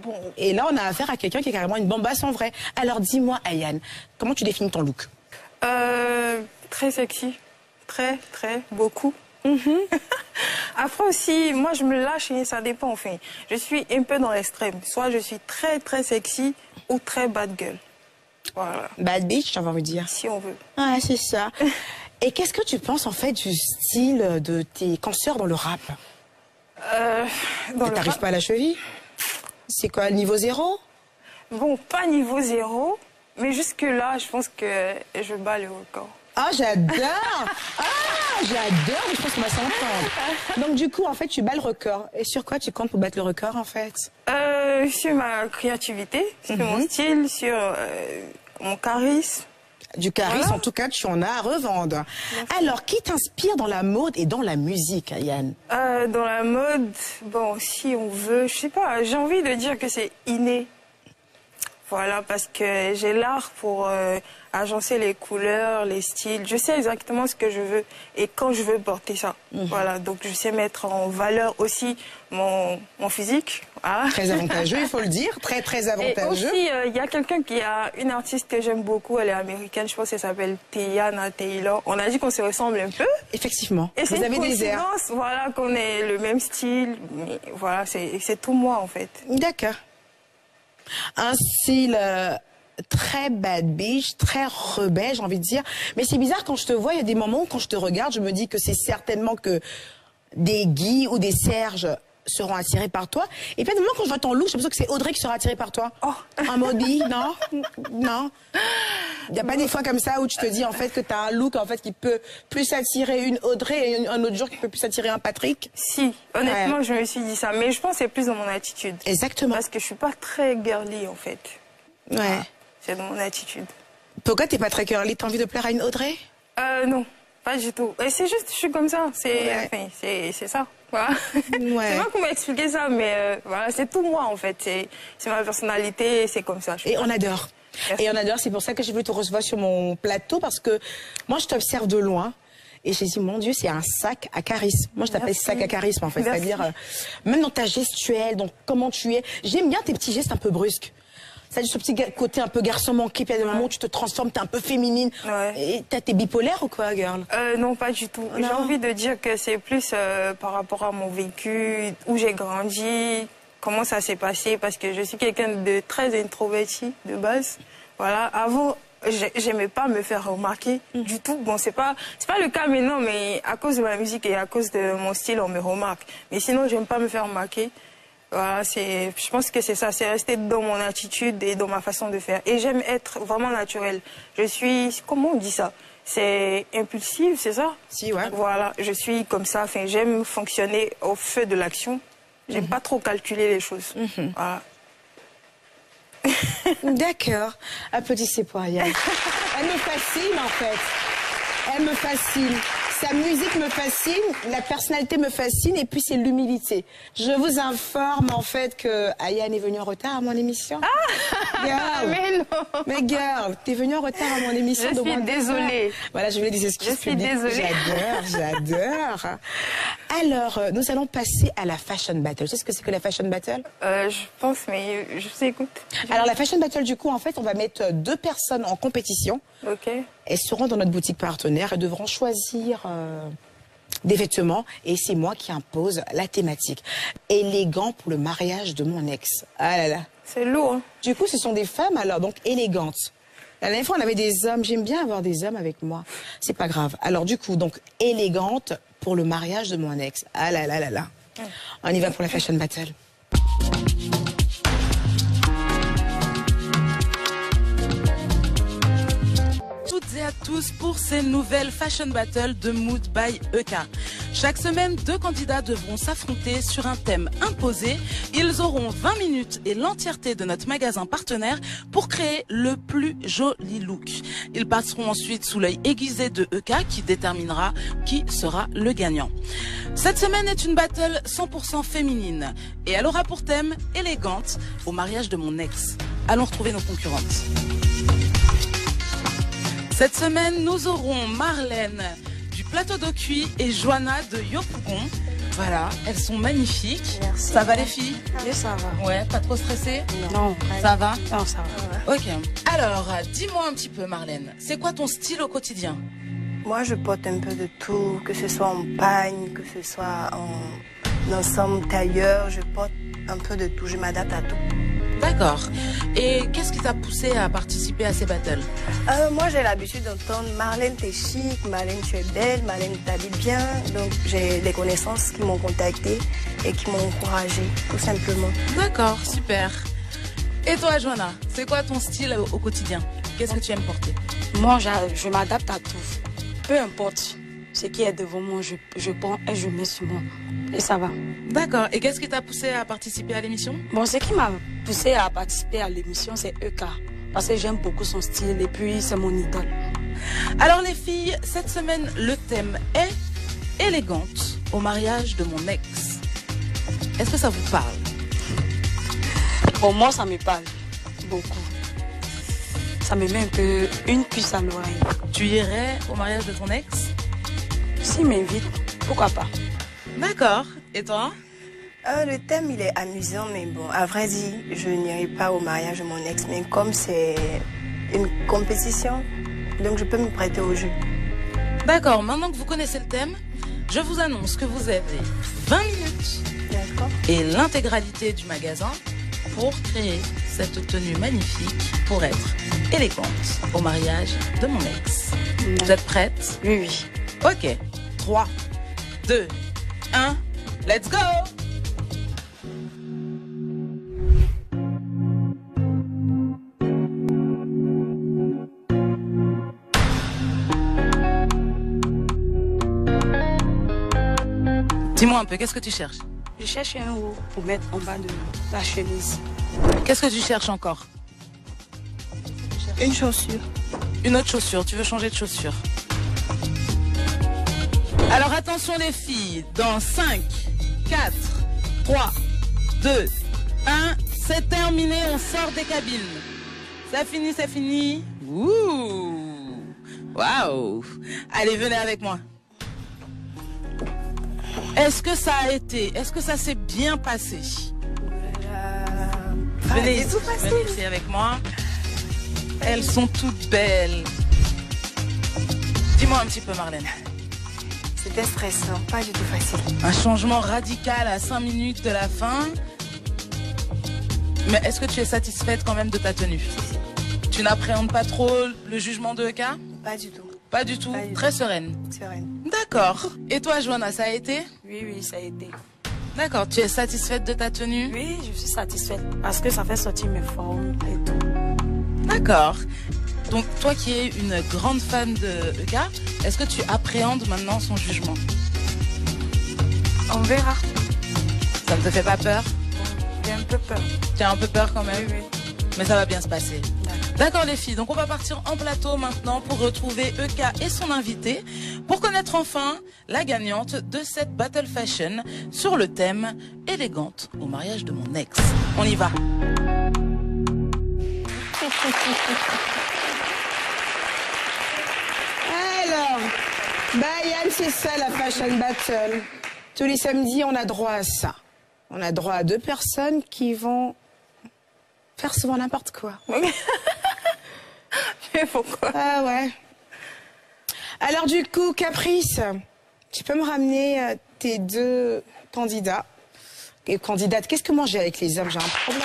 Bon. Et là, on a affaire à quelqu'un qui est carrément une bombasse en vrai. Alors dis-moi, Ayane, comment tu définis ton look? Très sexy. Très, beaucoup. Après aussi, moi je me lâche et ça dépend enfin. Je suis un peu dans l'extrême. Soit je suis très sexy ou très bad girl. Voilà. Bad bitch, j'avais envie de dire. Si on veut. Ah, c'est ça. Et qu'est-ce que tu penses en fait du style de tes consoeurs dans le rap? T'arrives pas à la cheville? C'est quoi, le niveau 0? Bon, pas niveau 0, mais jusque là, je pense que je bats le record. Ah, j'adore! Ah, j'adore! Je pense qu'on va s'entendre. Donc, du coup, en fait, tu bats le record. Et sur quoi tu comptes pour battre le record, en fait? Sur ma créativité, sur mon style, sur mon charisme. Du charisme, voilà. En tout cas, tu en as à revendre. Merci. Alors, qui t'inspire dans la mode et dans la musique, Ayane? Dans la mode, bon, si on veut, je sais pas, j'ai envie de dire que c'est inné. Voilà, parce que j'ai l'art pour agencer les couleurs, les styles. Je sais exactement ce que je veux et quand je veux porter ça. Voilà, donc je sais mettre en valeur aussi mon physique. Voilà. Très avantageux, il faut le dire. Très avantageux. Et aussi, il y a quelqu'un qui a une artiste que j'aime beaucoup. Elle est américaine, je pense qu'elle s'appelle Teyana Taylor. On a dit qu'on se ressemble un peu. Effectivement. Et c'est une coïncidence, voilà, qu'on ait le même style. Mais voilà, c'est tout moi en fait. D'accord. Un style très bad bitch, très rebelle, j'ai envie de dire. Mais c'est bizarre, quand je te vois, il y a des moments où quand je te regarde, je me dis que c'est certainement que des Guy ou des Serge seront attirés par toi. Et puis à des moments, quand je vois ton look, j'ai l'impression que c'est Audrey qui sera attirée par toi. Oh. Un Maudit, non? Non. Il n'y a pas des fois comme ça où tu te dis en fait que tu as un look en fait qui peut plus attirer une Audrey et un autre jour qui peut plus attirer un Patrick? Si, honnêtement, je me suis dit ça. Mais je pense que c'est plus dans mon attitude. Exactement. Parce que je suis pas très girly en fait. Ouais. Ah, c'est dans mon attitude. Pourquoi t'es pas très girly? T'as envie de plaire à une Audrey? Non, pas du tout. C'est juste, je suis comme ça. C'est ça. Voilà. Ouais. C'est pas comment expliquer ça, mais voilà, c'est tout moi en fait. C'est ma personnalité, c'est comme ça. Et on adore. Merci. Et on adore, c'est pour ça que j'ai voulu te recevoir sur mon plateau, parce que moi je t'observe de loin et j'ai dit mon Dieu, c'est un sac à charisme. Moi je t'appelle sac à charisme en fait, c'est-à-dire même dans ta gestuelle, donc comment tu es. J'aime bien tes petits gestes un peu brusques. C'est-à-dire ce petit côté un peu garçon manqué, puis à des moments où tu te transformes, t'es un peu féminine. Et t'es bipolaire ou quoi, girl? Non, pas du tout. J'ai envie de dire que c'est plus par rapport à mon vécu, où j'ai grandi, comment ça s'est passé, parce que je suis quelqu'un de très introverti de base. Voilà, avant, j'aimais pas me faire remarquer du tout. Bon, c'est pas le cas maintenant, mais à cause de ma musique et à cause de mon style, on me remarque. Mais sinon, j'aime pas me faire remarquer. Voilà, je pense que c'est ça, c'est resté dans mon attitude et dans ma façon de faire. Et j'aime être vraiment naturelle. Je suis, comment on dit ça? C'est impulsive, c'est ça? Si, ouais. Voilà, je suis comme ça. Enfin, j'aime fonctionner au feu de l'action. J'aime pas trop calculer les choses. Voilà. D'accord. Applaudissez pour Ayane. Elle me fascine en fait. Elle me fascine. Sa musique me fascine, la personnalité me fascine et puis c'est l'humilité. Je vous informe en fait que Ayane est venue en retard à mon émission. Ah girl. Mais non. Mais girl, t'es venue en retard à mon émission. Je suis désolée. Voilà, je voulais dire excuses. Je suis désolée. J'adore. Alors, nous allons passer à la Fashion Battle. Tu sais ce que c'est que la Fashion Battle? Je pense, mais je t'écoute. Alors la Fashion Battle, du coup, en fait, on va mettre 2 personnes en compétition. Ok. Elles seront dans notre boutique partenaire et devront choisir des vêtements. Et c'est moi qui impose la thématique. Élégant pour le mariage de mon ex. Ah là là. C'est lourd. Hein. Du coup, ce sont des femmes, alors, donc élégantes. La dernière fois, on avait des hommes. J'aime bien avoir des hommes avec moi. C'est pas grave. Alors, du coup, donc, élégante pour le mariage de mon ex. Ah là là là là. On y va pour la Fashion Battle. Et à tous pour ces nouvelles Fashion Battle de Mood by EK. Chaque semaine, 2 candidats devront s'affronter sur un thème imposé. Ils auront 20 minutes et l'entièreté de notre magasin partenaire pour créer le plus joli look. Ils passeront ensuite sous l'œil aiguisé de EK qui déterminera qui sera le gagnant. Cette semaine est une battle 100% féminine et elle aura pour thème élégante au mariage de mon ex. Allons retrouver nos concurrentes. Cette semaine, nous aurons Marlène du Plateau d'Aucuit et Joanna de Yopougon. Voilà, elles sont magnifiques. Merci. Ça va les filles? Oui, ça va. Ouais, pas trop stressé? Non. Ça va? Non, ça va. Ok. Alors, dis-moi un petit peu, Marlène, c'est quoi ton style au quotidien? Moi, je porte un peu de tout, que ce soit en pagne, que ce soit en ensemble tailleur, je porte un peu de tout, je m'adapte à tout. D'accord. Et qu'est-ce qui t'a poussé à participer à ces battles? Moi, j'ai l'habitude d'entendre Marlène, t'es chic, Marlène, tu es belle, Marlène, t'habilles bien. Donc, j'ai des connaissances qui m'ont contactée et qui m'ont encouragée, tout simplement. D'accord, super. Et toi, Joanna, c'est quoi ton style au quotidien? Qu'est-ce que tu aimes porter? Moi, je m'adapte à tout. Peu importe ce qui est devant moi, je prends et je mets sur moi. Et ça va. D'accord. Et qu'est-ce qui t'a poussé à participer à l'émission? Bon, ce qui m'a poussé à participer à l'émission, c'est Eka. Parce que j'aime beaucoup son style et puis c'est mon idole. Alors les filles, cette semaine, le thème est élégante au mariage de mon ex. Est-ce que ça vous parle? Pour moi, ça me parle beaucoup. Ça me met un peu une puce à l'oreille. Tu irais au mariage de ton ex? S'il m'invite, pourquoi pas? D'accord. Et toi? Le thème, il est amusant, mais bon, à vrai dire, je n'irai pas au mariage de mon ex. Mais comme c'est une compétition, donc je peux me prêter au jeu. D'accord. Maintenant que vous connaissez le thème, je vous annonce que vous avez 20 minutes D'accord. et l'intégralité du magasin pour créer cette tenue magnifique pour être élégante au mariage de mon ex. Vous êtes prêtes? Oui, oui. Ok. 3, 2, 1, let's go! Dis-moi un peu, qu'est-ce que tu cherches? Je cherche un haut pour mettre en bas de la chemise. Qu'est-ce que tu cherches encore? Une chaussure. Une autre chaussure, tu veux changer de chaussure? Alors attention les filles, dans 5, 4, 3, 2, 1, c'est terminé, on sort des cabines. C'est fini, c'est fini. Ouh, waouh. Allez, venez avec moi. Est-ce que ça a été, est-ce que ça s'est bien passé? Venez ici, venez ici avec moi. Elles sont toutes belles. Dis-moi un petit peu, Marlène. C'était stressant, pas du tout facile. Un changement radical à 5 minutes de la fin. Mais est-ce que tu es satisfaite quand même de ta tenue? Tu n'appréhendes pas trop le jugement de Eka? Pas du tout. Pas du tout. Pas du Très tout. sereine. Sereine. D'accord. Et toi, Joanna, ça a été? Oui, oui, ça a été. D'accord. Tu es satisfaite de ta tenue? Oui, je suis satisfaite parce que ça fait sortir mes formes et tout. D'accord. Donc, toi qui es une grande fan de Eka, est-ce que tu appréhendes maintenant son jugement? On verra. Ça ne te fait pas peur? J'ai un peu peur. Tu as un peu peur quand même? Oui, oui. Mais ça va bien se passer. D'accord les filles, donc on va partir en plateau maintenant pour retrouver Eka et son invité pour connaître enfin la gagnante de cette Battle Fashion sur le thème élégante au mariage de mon ex. On y va. Alors, Yann, c'est ça la Fashion Battle. Tous les samedis, on a droit à ça. On a droit à 2 personnes qui vont faire souvent n'importe quoi. Mais pourquoi? Ah ouais. Alors du coup, Caprice, tu peux me ramener tes 2 candidats et candidates. Qu'est-ce que moi j'ai avec les hommes? J'ai un problème.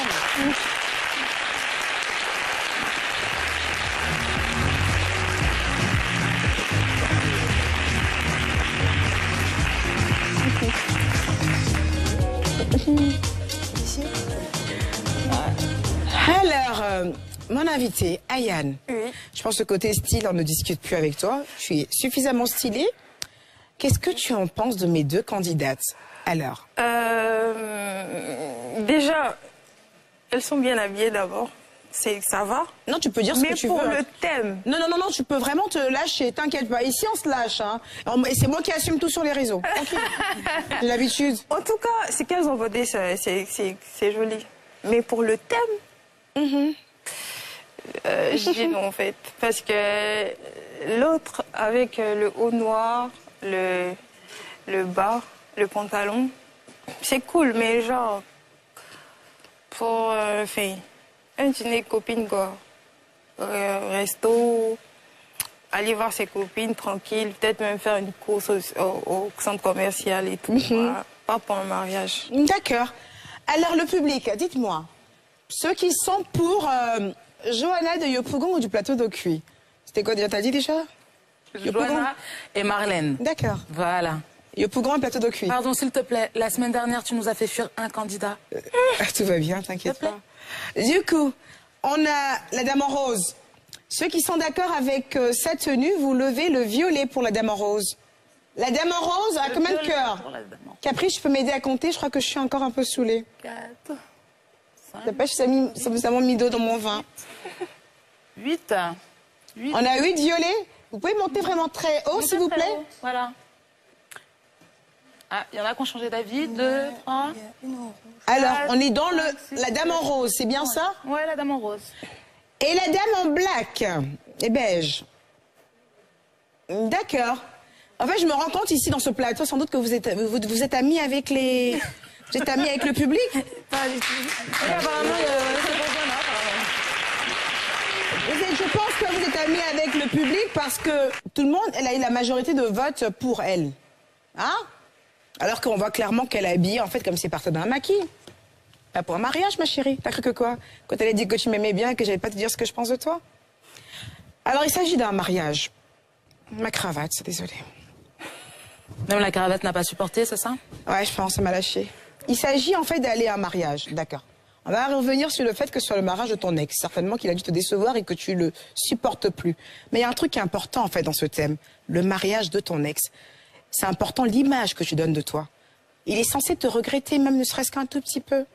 Alors, mon invité, Ayane. Oui. Je pense que côté style, on ne discute plus avec toi. Tu es suffisamment stylée. Qu'est-ce que tu en penses de mes 2 candidates? Alors, Déjà, elles sont bien habillées d'abord. Ça va. non, tu peux dire ce Mais que tu pour veux. le thème, Non, tu peux vraiment te lâcher, t'inquiète pas. Ici, on se lâche, hein. Et c'est moi qui assume tout sur les réseaux. Tranquille. J'ai l'habitude. en tout cas, ce qu'elles ont voté, c'est joli. Mais pour le thème, je dis non en fait. Parce que l'autre, avec le haut noir, le bas, le pantalon, c'est cool, mais genre, pour faire un dîner copine, quoi. Resto, aller voir ses copines tranquille, peut-être même faire une course au centre commercial et tout. Voilà. Pas pour un mariage. D'accord. Alors, le public, dites-moi, ceux qui sont pour Johanna de Yopougon ou du plateau d'Ocui, c'était quoi déjà? T'as dit déjà? Johanna et Marlène. D'accord. Voilà. Yopougon et plateau d'Ocui. Pardon, s'il te plaît, la semaine dernière, tu nous as fait fuir un candidat. Tout va bien, t'inquiète pas. Du coup, on a la dame en rose. Ceux qui sont d'accord avec sa tenue, vous levez le violet pour la dame en rose. La dame en rose a combien de cœurs? Caprice, je peux m'aider à compter? Je crois que je suis encore un peu saoulée. 4, 5, ça m'a mis d'eau dans mon vin. 8. On a 8 violets. Vous pouvez monter vraiment très haut, s'il vous plaît? Voilà. Ah, il y en a qui ont changé d'avis. 2, 3. Alors, on est dans la dame en rose, c'est bien ça? Ouais, la dame en rose. Et la dame en black et beige. D'accord. En fait, je me rends compte ici dans ce plateau, sans doute que vous êtes amis avec les... Vous êtes amis avec le public? pas du tout. Et apparemment, c'est pour Johanna, apparemment. Je pense que vous êtes amis avec le public parce que tout le monde, elle a eu la majorité de votes pour elle. Hein? Alors qu'on voit clairement qu'elle est habillée, en fait, comme si elle partait d'un maquis. Pas pour un mariage, ma chérie. T'as cru que quoi? Quand elle a dit que tu m'aimais bien et que j'allais pas te dire ce que je pense de toi? Alors, il s'agit d'un mariage. Ma cravate, désolée. Même la cravate n'a pas supporté, c'est ça? Ouais, je pense, ça m'a lâché. Il s'agit en fait d'aller à un mariage, d'accord. On va revenir sur le fait que ce soit le mariage de ton ex. Certainement qu'il a dû te décevoir et que tu le supportes plus. Mais il y a un truc qui est important en fait dans ce thème. Le mariage de ton ex. C'est important l'image que tu donnes de toi. Il est censé te regretter même ne serait-ce qu'un tout petit peu.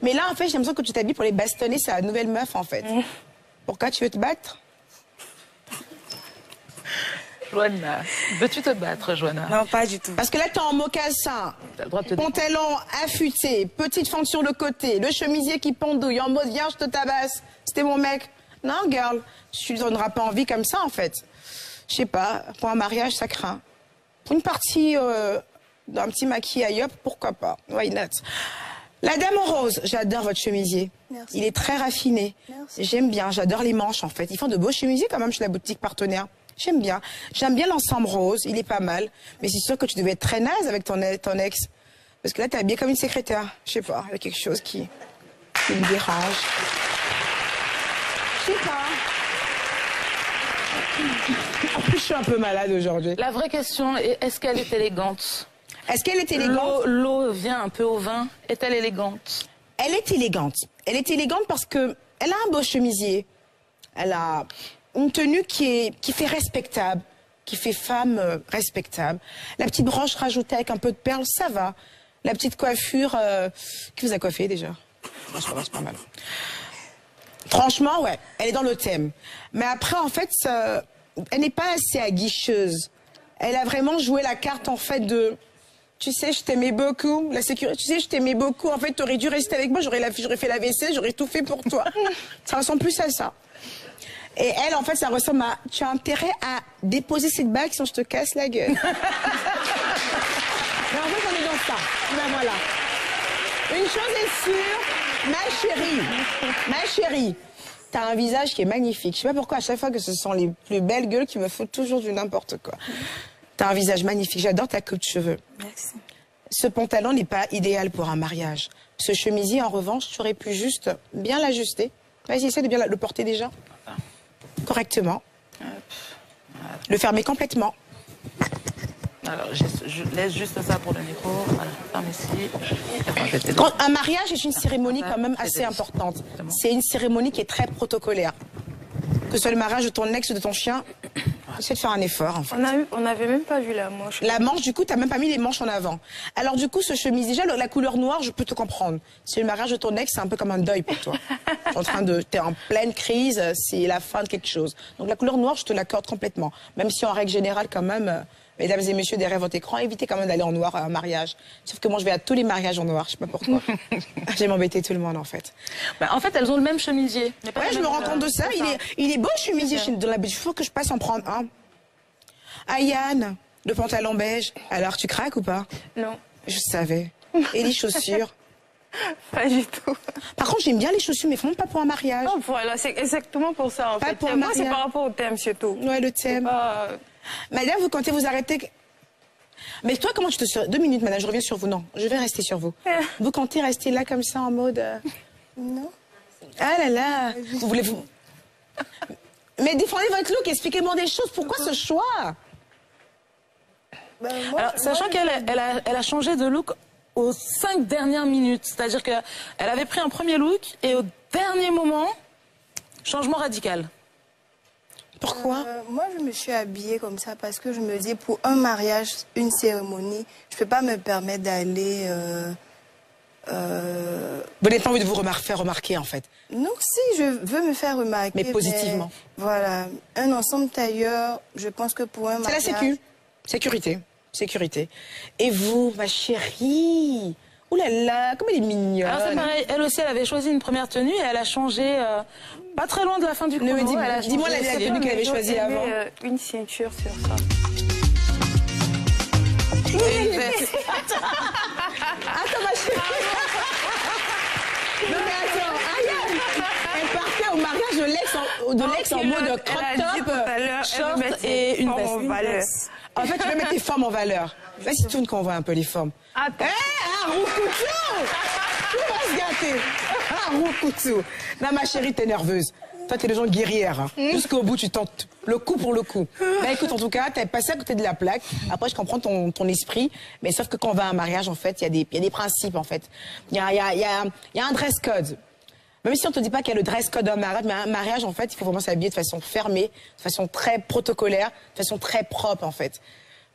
Mais là en fait j'ai l'impression que tu t'habilles pour les bastonner sa nouvelle meuf en fait. Pourquoi tu veux te battre? Johanna, veux-tu te battre, Johanna? Non, pas du tout. Parce que là, t'es en mocassin, pantalon affûté, petite fente sur le côté, le chemisier qui pendouille, en mode viens, je te tabasse. C'était mon mec. Non, girl, tu ne donneras pas envie comme ça, en fait. Je sais pas, pour un mariage, ça craint. Pour une partie d'un petit maquillage, pourquoi pas? Why not? La dame en rose, j'adore votre chemisier. Merci. Il est très raffiné. J'aime bien, j'adore les manches, en fait. Ils font de beaux chemisiers quand même chez la boutique partenaire. J'aime bien. J'aime bien l'ensemble rose, il est pas mal. Mais c'est sûr que tu devais être très naze avec ton ex. Parce que là, t'es habillée comme une secrétaire. Je sais pas, il y a quelque chose qui me dérange. Je sais pas. En plus, je suis un peu malade aujourd'hui. La vraie question est, est-ce qu'elle est élégante? Est-ce qu'elle est élégante? L'eau vient un peu au vin. Est-elle élégante? Elle est élégante. Elle est élégante parce que elle a un beau chemisier. Elle a une tenue qui fait respectable, qui fait femme respectable. La petite broche rajoutée avec un peu de perles, ça va. La petite coiffure, qui vous a coiffé déjà? C'est pas mal. Franchement, ouais, elle est dans le thème. Mais après, en fait, elle n'est pas assez aguicheuse. Elle a vraiment joué la carte, en fait, de... Tu sais, je t'aimais beaucoup, la sécurité. Tu sais, je t'aimais beaucoup. En fait, t'aurais dû rester avec moi, j'aurais fait la vaisselle, j'aurais tout fait pour toi. Ça ressemble plus à ça. Et elle, en fait, ça ressemble à... Tu as intérêt à déposer cette bague sinon je te casse la gueule. Mais en fait, on est dans ça. Ben voilà. Une chose est sûre, ma chérie, t'as un visage qui est magnifique. Je sais pas pourquoi, à chaque fois que ce sont les plus belles gueules qui me foutent toujours du n'importe quoi. T'as un visage magnifique. J'adore ta coupe de cheveux. Merci. Ce pantalon n'est pas idéal pour un mariage. Ce chemisier, en revanche, tu aurais pu juste bien l'ajuster. Vas-y, essaie de bien le porter déjà. Correctement. Le fermer complètement. Alors, je laisse juste ça pour le micro. Voilà, ferme ici. Un mariage est une cérémonie quand même assez importante. C'est une cérémonie qui est très protocolaire. Que ce soit le mariage de ton ex ou de ton chien, essaie de faire un effort. En fait. On n'avait même pas vu la manche. La manche, du coup, t'as même pas mis les manches en avant. Alors du coup, ce chemise, déjà, la couleur noire, je peux te comprendre. C'est le mariage de ton ex, c'est un peu comme un deuil pour toi. T'es en pleine crise, c'est la fin de quelque chose. Donc la couleur noire, je te l'accorde complètement. Même si en règle générale, quand même, mesdames et messieurs derrière votre écran, évitez quand même d'aller en noir à un mariage. Sauf que moi, je vais à tous les mariages en noir, je sais pas pourquoi. J'aime embêter tout le monde, en fait. Bah, en fait, elles ont le même chemisier. Ouais, je me rends compte de ça. Il est beau, le chemisier. Il faut que je passe en prendre un. Ayane, le pantalon beige. Alors, tu craques ou pas? Non. Je savais. Et les chaussures? Pas du tout. Par contre, j'aime bien les chaussures, mais vraiment pas pour un mariage. Oh, voilà, c'est exactement pour ça, en Pas fait. pour un Moi, c'est mariage. par rapport au thème, surtout. Ouais, le thème. Pas... Madame, vous comptez vous arrêter? Mais toi, comment tu te serais... 2 minutes, madame, je reviens sur vous. Non, je vais rester sur vous. Vous comptez rester là comme ça en mode... Non. Ah là là. Vous voulez vous... Mais défendez votre look, expliquez-moi des choses. Pourquoi ce choix? Moi, Alors, sachant qu'elle a changé de look aux 5 dernières minutes. C'est-à-dire qu'elle avait pris un premier look et au dernier moment, changement radical. Pourquoi? Moi, je me suis habillée comme ça parce que je me dis, pour un mariage, une cérémonie, je ne peux pas me permettre d'aller... Vous n'avez pas envie de vous faire remarquer, en fait. Non, si, je veux me faire remarquer. Mais positivement. Voilà. Un ensemble tailleur, je pense que pour un C'est mariage... la sécu. Sécurité. Sécurité. Et vous, ma chérie? Ouh là là, comme elle est mignonne. Alors c'est pareil, elle aussi, elle avait choisi une première tenue et elle a changé pas très loin de la fin du chrono. Dis-moi la tenue qu'elle avait choisie avant. Une ceinture sur ça. Et une veste. Attends, ma chérie. Non mais attends, Ayane, elle partait au mariage de l'ex en mode crop top, short et une veste. En fait, tu veux mettre tes formes en valeur. Vas-y, tourne qu'on voit un peu les formes. Attends. Roucoutou! Tout va se gâter. Roucoutou. Non, ma chérie, t'es nerveuse. Toi, t'es le genre guerrière. Hein. Jusqu'au bout, tu tentes le coup pour le coup. Bah écoute, en tout cas, t'es passé à côté de la plaque. Après, je comprends ton esprit. Mais sauf que quand on va à un mariage, en fait, il y a des principes, en fait. Il y a un dress code. Même si on te dit pas qu'il y a le dress code d'un mariage, mais un mariage, en fait, il faut vraiment s'habiller de façon fermée, de façon très protocolaire, de façon très propre, en fait.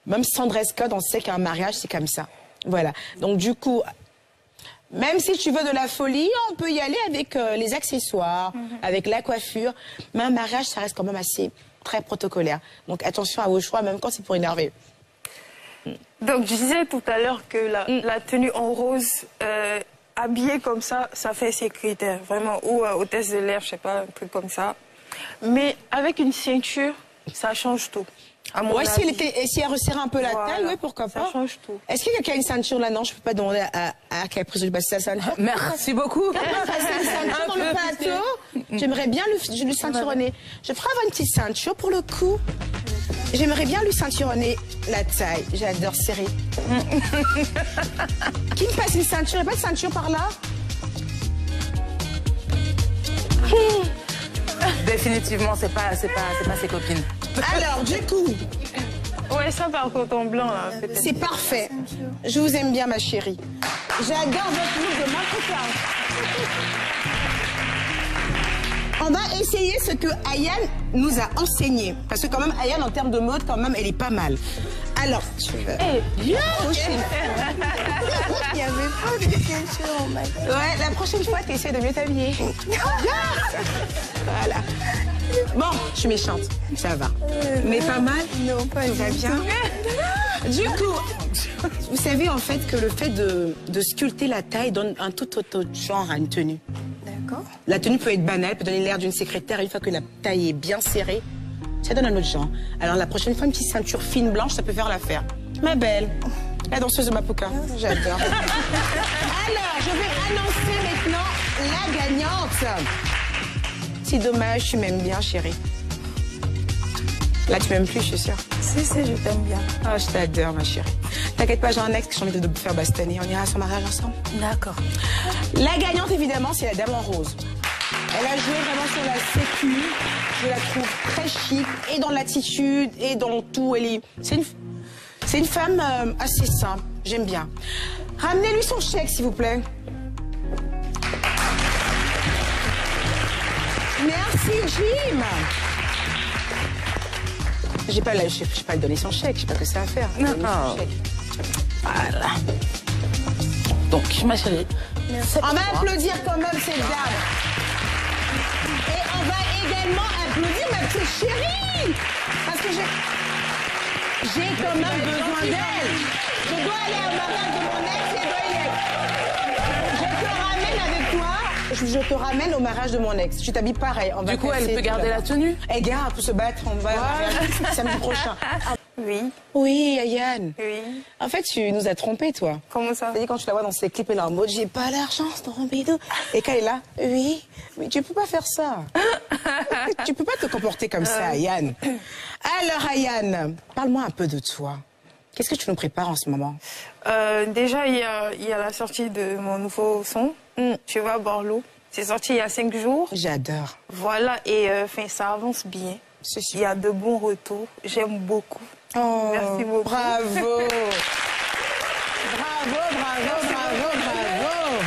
Même sans dress code, on sait qu'un mariage, c'est comme ça. Voilà. Donc, du coup, même si tu veux de la folie, on peut y aller avec les accessoires, avec la coiffure. Mais un mariage, ça reste quand même assez très protocolaire. Donc, attention à vos choix, même quand c'est pour énerver. Donc, je disais tout à l'heure que la tenue en rose, habillée comme ça fait ses critères, vraiment. Ou hôtesse de l'air, je sais pas, un truc comme ça. Mais avec une ceinture, ça change tout. Ouais, si elle resserre un peu la taille, oui, pourquoi pas. Ça change tout. Est-ce qu'il y a quelqu'un qui a une ceinture là? Non, je peux pas demander à Caprice de passer sa ceinture. Merci beaucoup. Passer une ceinture dans le plateau. J'aimerais bien lui ceinturonner. Je ferai avoir une petite ceinture pour le coup. J'aimerais bien lui ceinturonner la taille. J'adore serrer. Qui me passe une ceinture? Il n'y a pas de ceinture par là? Définitivement, c'est pas ses copines. Alors, du coup, Ouais, ça par contre en blanc, là. c'est parfait. Je vous aime bien, ma chérie. J'adore votre look de Mapuka. On va essayer ce que Ayane nous a enseigné. Parce que quand même, Ayane, en termes de mode, quand même, elle est pas mal. Alors, tu veux... Il n'y avait pas de ceinture en magasin. Ouais, la prochaine fois, tu essaies de mieux t'habiller. Voilà. Bon, je suis méchante, ça va. Mais pas mal? Non, pas Tout va bien. Du coup, vous savez en fait que le fait de sculpter la taille donne un tout autre genre à une tenue. D'accord. La tenue peut être banale, peut donner l'air d'une secrétaire. Une fois que la taille est bien serrée, ça donne un autre genre. Alors la prochaine fois, une petite ceinture fine blanche, ça peut faire l'affaire. Ma belle, la danseuse de Mapuka. J'adore. Alors, je vais annoncer maintenant la gagnante. C'est dommage, tu m'aimes bien, chérie. Là, tu m'aimes plus, je suis sûre. Si, je t'aime bien. Oh, je t'adore, ma chérie. T'inquiète pas, j'ai un ex que j'ai envie de faire bastonner. On ira à son mariage ensemble. D'accord. La gagnante, évidemment, c'est la dame en rose. Elle a joué vraiment sur la sécu. Je la trouve très chic, et dans l'attitude, et dans tout. C'est une femme assez simple. J'aime bien. Ramenez-lui son chèque, s'il vous plaît. Merci, Jim. Je vais pas lui donner son chèque, je sais pas que ça à faire. Non. Voilà. Donc, ma chérie. On va applaudir quand même cette dame. Et on va également applaudir ma petite chérie. Parce que j'ai quand même besoin d'elle. Je dois aller au mariage de mon ex et de l'ex. Je te ramène avec toi. Je te ramène au mariage de mon ex. Tu t'habilles pareil. Du coup, elle peut garder la tenue? Elle garde pour se battre. On va samedi prochain. Oui. Oui, Ayane. Oui. En fait, tu nous as trompés, toi. Comment ça? C'est-à-dire quand tu la vois dans ses clips, elle est en mode j'ai pas l'argent, c'est Rompidou. Et quand elle est là, oui, mais tu peux pas faire ça. Tu peux pas te comporter comme ça, Ayane. Alors, Ayane, parle-moi un peu de toi. Qu'est-ce que tu nous prépares en ce moment? Déjà, il y a la sortie de mon nouveau son. Tu vas boire l'eau. C'est sorti il y a 5 jours. J'adore. Voilà, et ça avance bien. C'est super. Il y a de bons retours. J'aime beaucoup. Oh, merci beaucoup. Bravo. Bravo, bravo, bravo, bravo.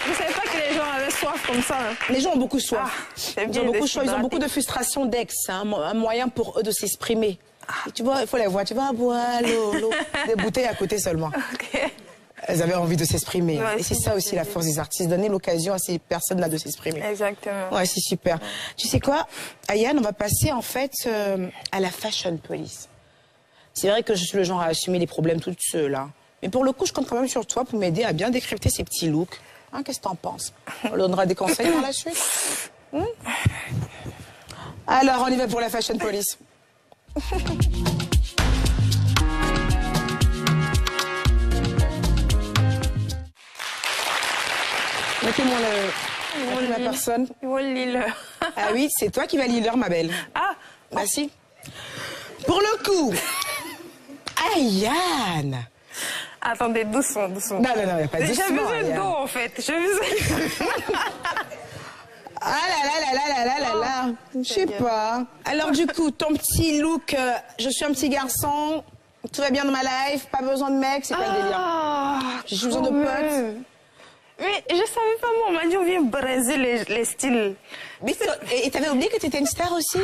Je ne savais pas que les gens avaient soif comme ça. Hein. Les gens ont beaucoup soif. Ils ont beaucoup soif. Ils ont beaucoup de frustration d'ex. C'est un moyen pour eux de s'exprimer. Tu vois, il faut les voir. Tu vas boire l'eau. Des bouteilles à côté seulement. Okay. Elles avaient envie de s'exprimer. Ouais, et c'est ça aussi la force des artistes, donner l'occasion à ces personnes-là de s'exprimer. Exactement. Ouais, c'est super. Tu sais quoi, Ayane, on va passer en fait à la fashion police. C'est vrai que je suis le genre à assumer les problèmes toute seule. Hein. Mais pour le coup, je compte quand même sur toi pour m'aider à bien décrypter ces petits looks. Hein, qu'est-ce que t'en penses? On leur donnera des conseils par la suite. Alors, on y va pour la fashion police. Mettez-moi la personne. Ils vont lire. Ah oui, c'est toi qui vas lire, ma belle. Ah. Merci. Pour le coup, Ayane. Attendez, doucement. Non, il n'y a pas de doucement. J'ai besoin d'eau, en fait. J'ai besoin... Ah là. Je sais pas. Alors du coup, ton petit look, je suis un petit garçon, tout va bien dans ma life, pas besoin de mec, c'est pas le délire. J'ai besoin de potes. Mais je savais pas, moi, on m'a dit on vient braiser les styles. Et t'avais oublié que t'étais une star aussi?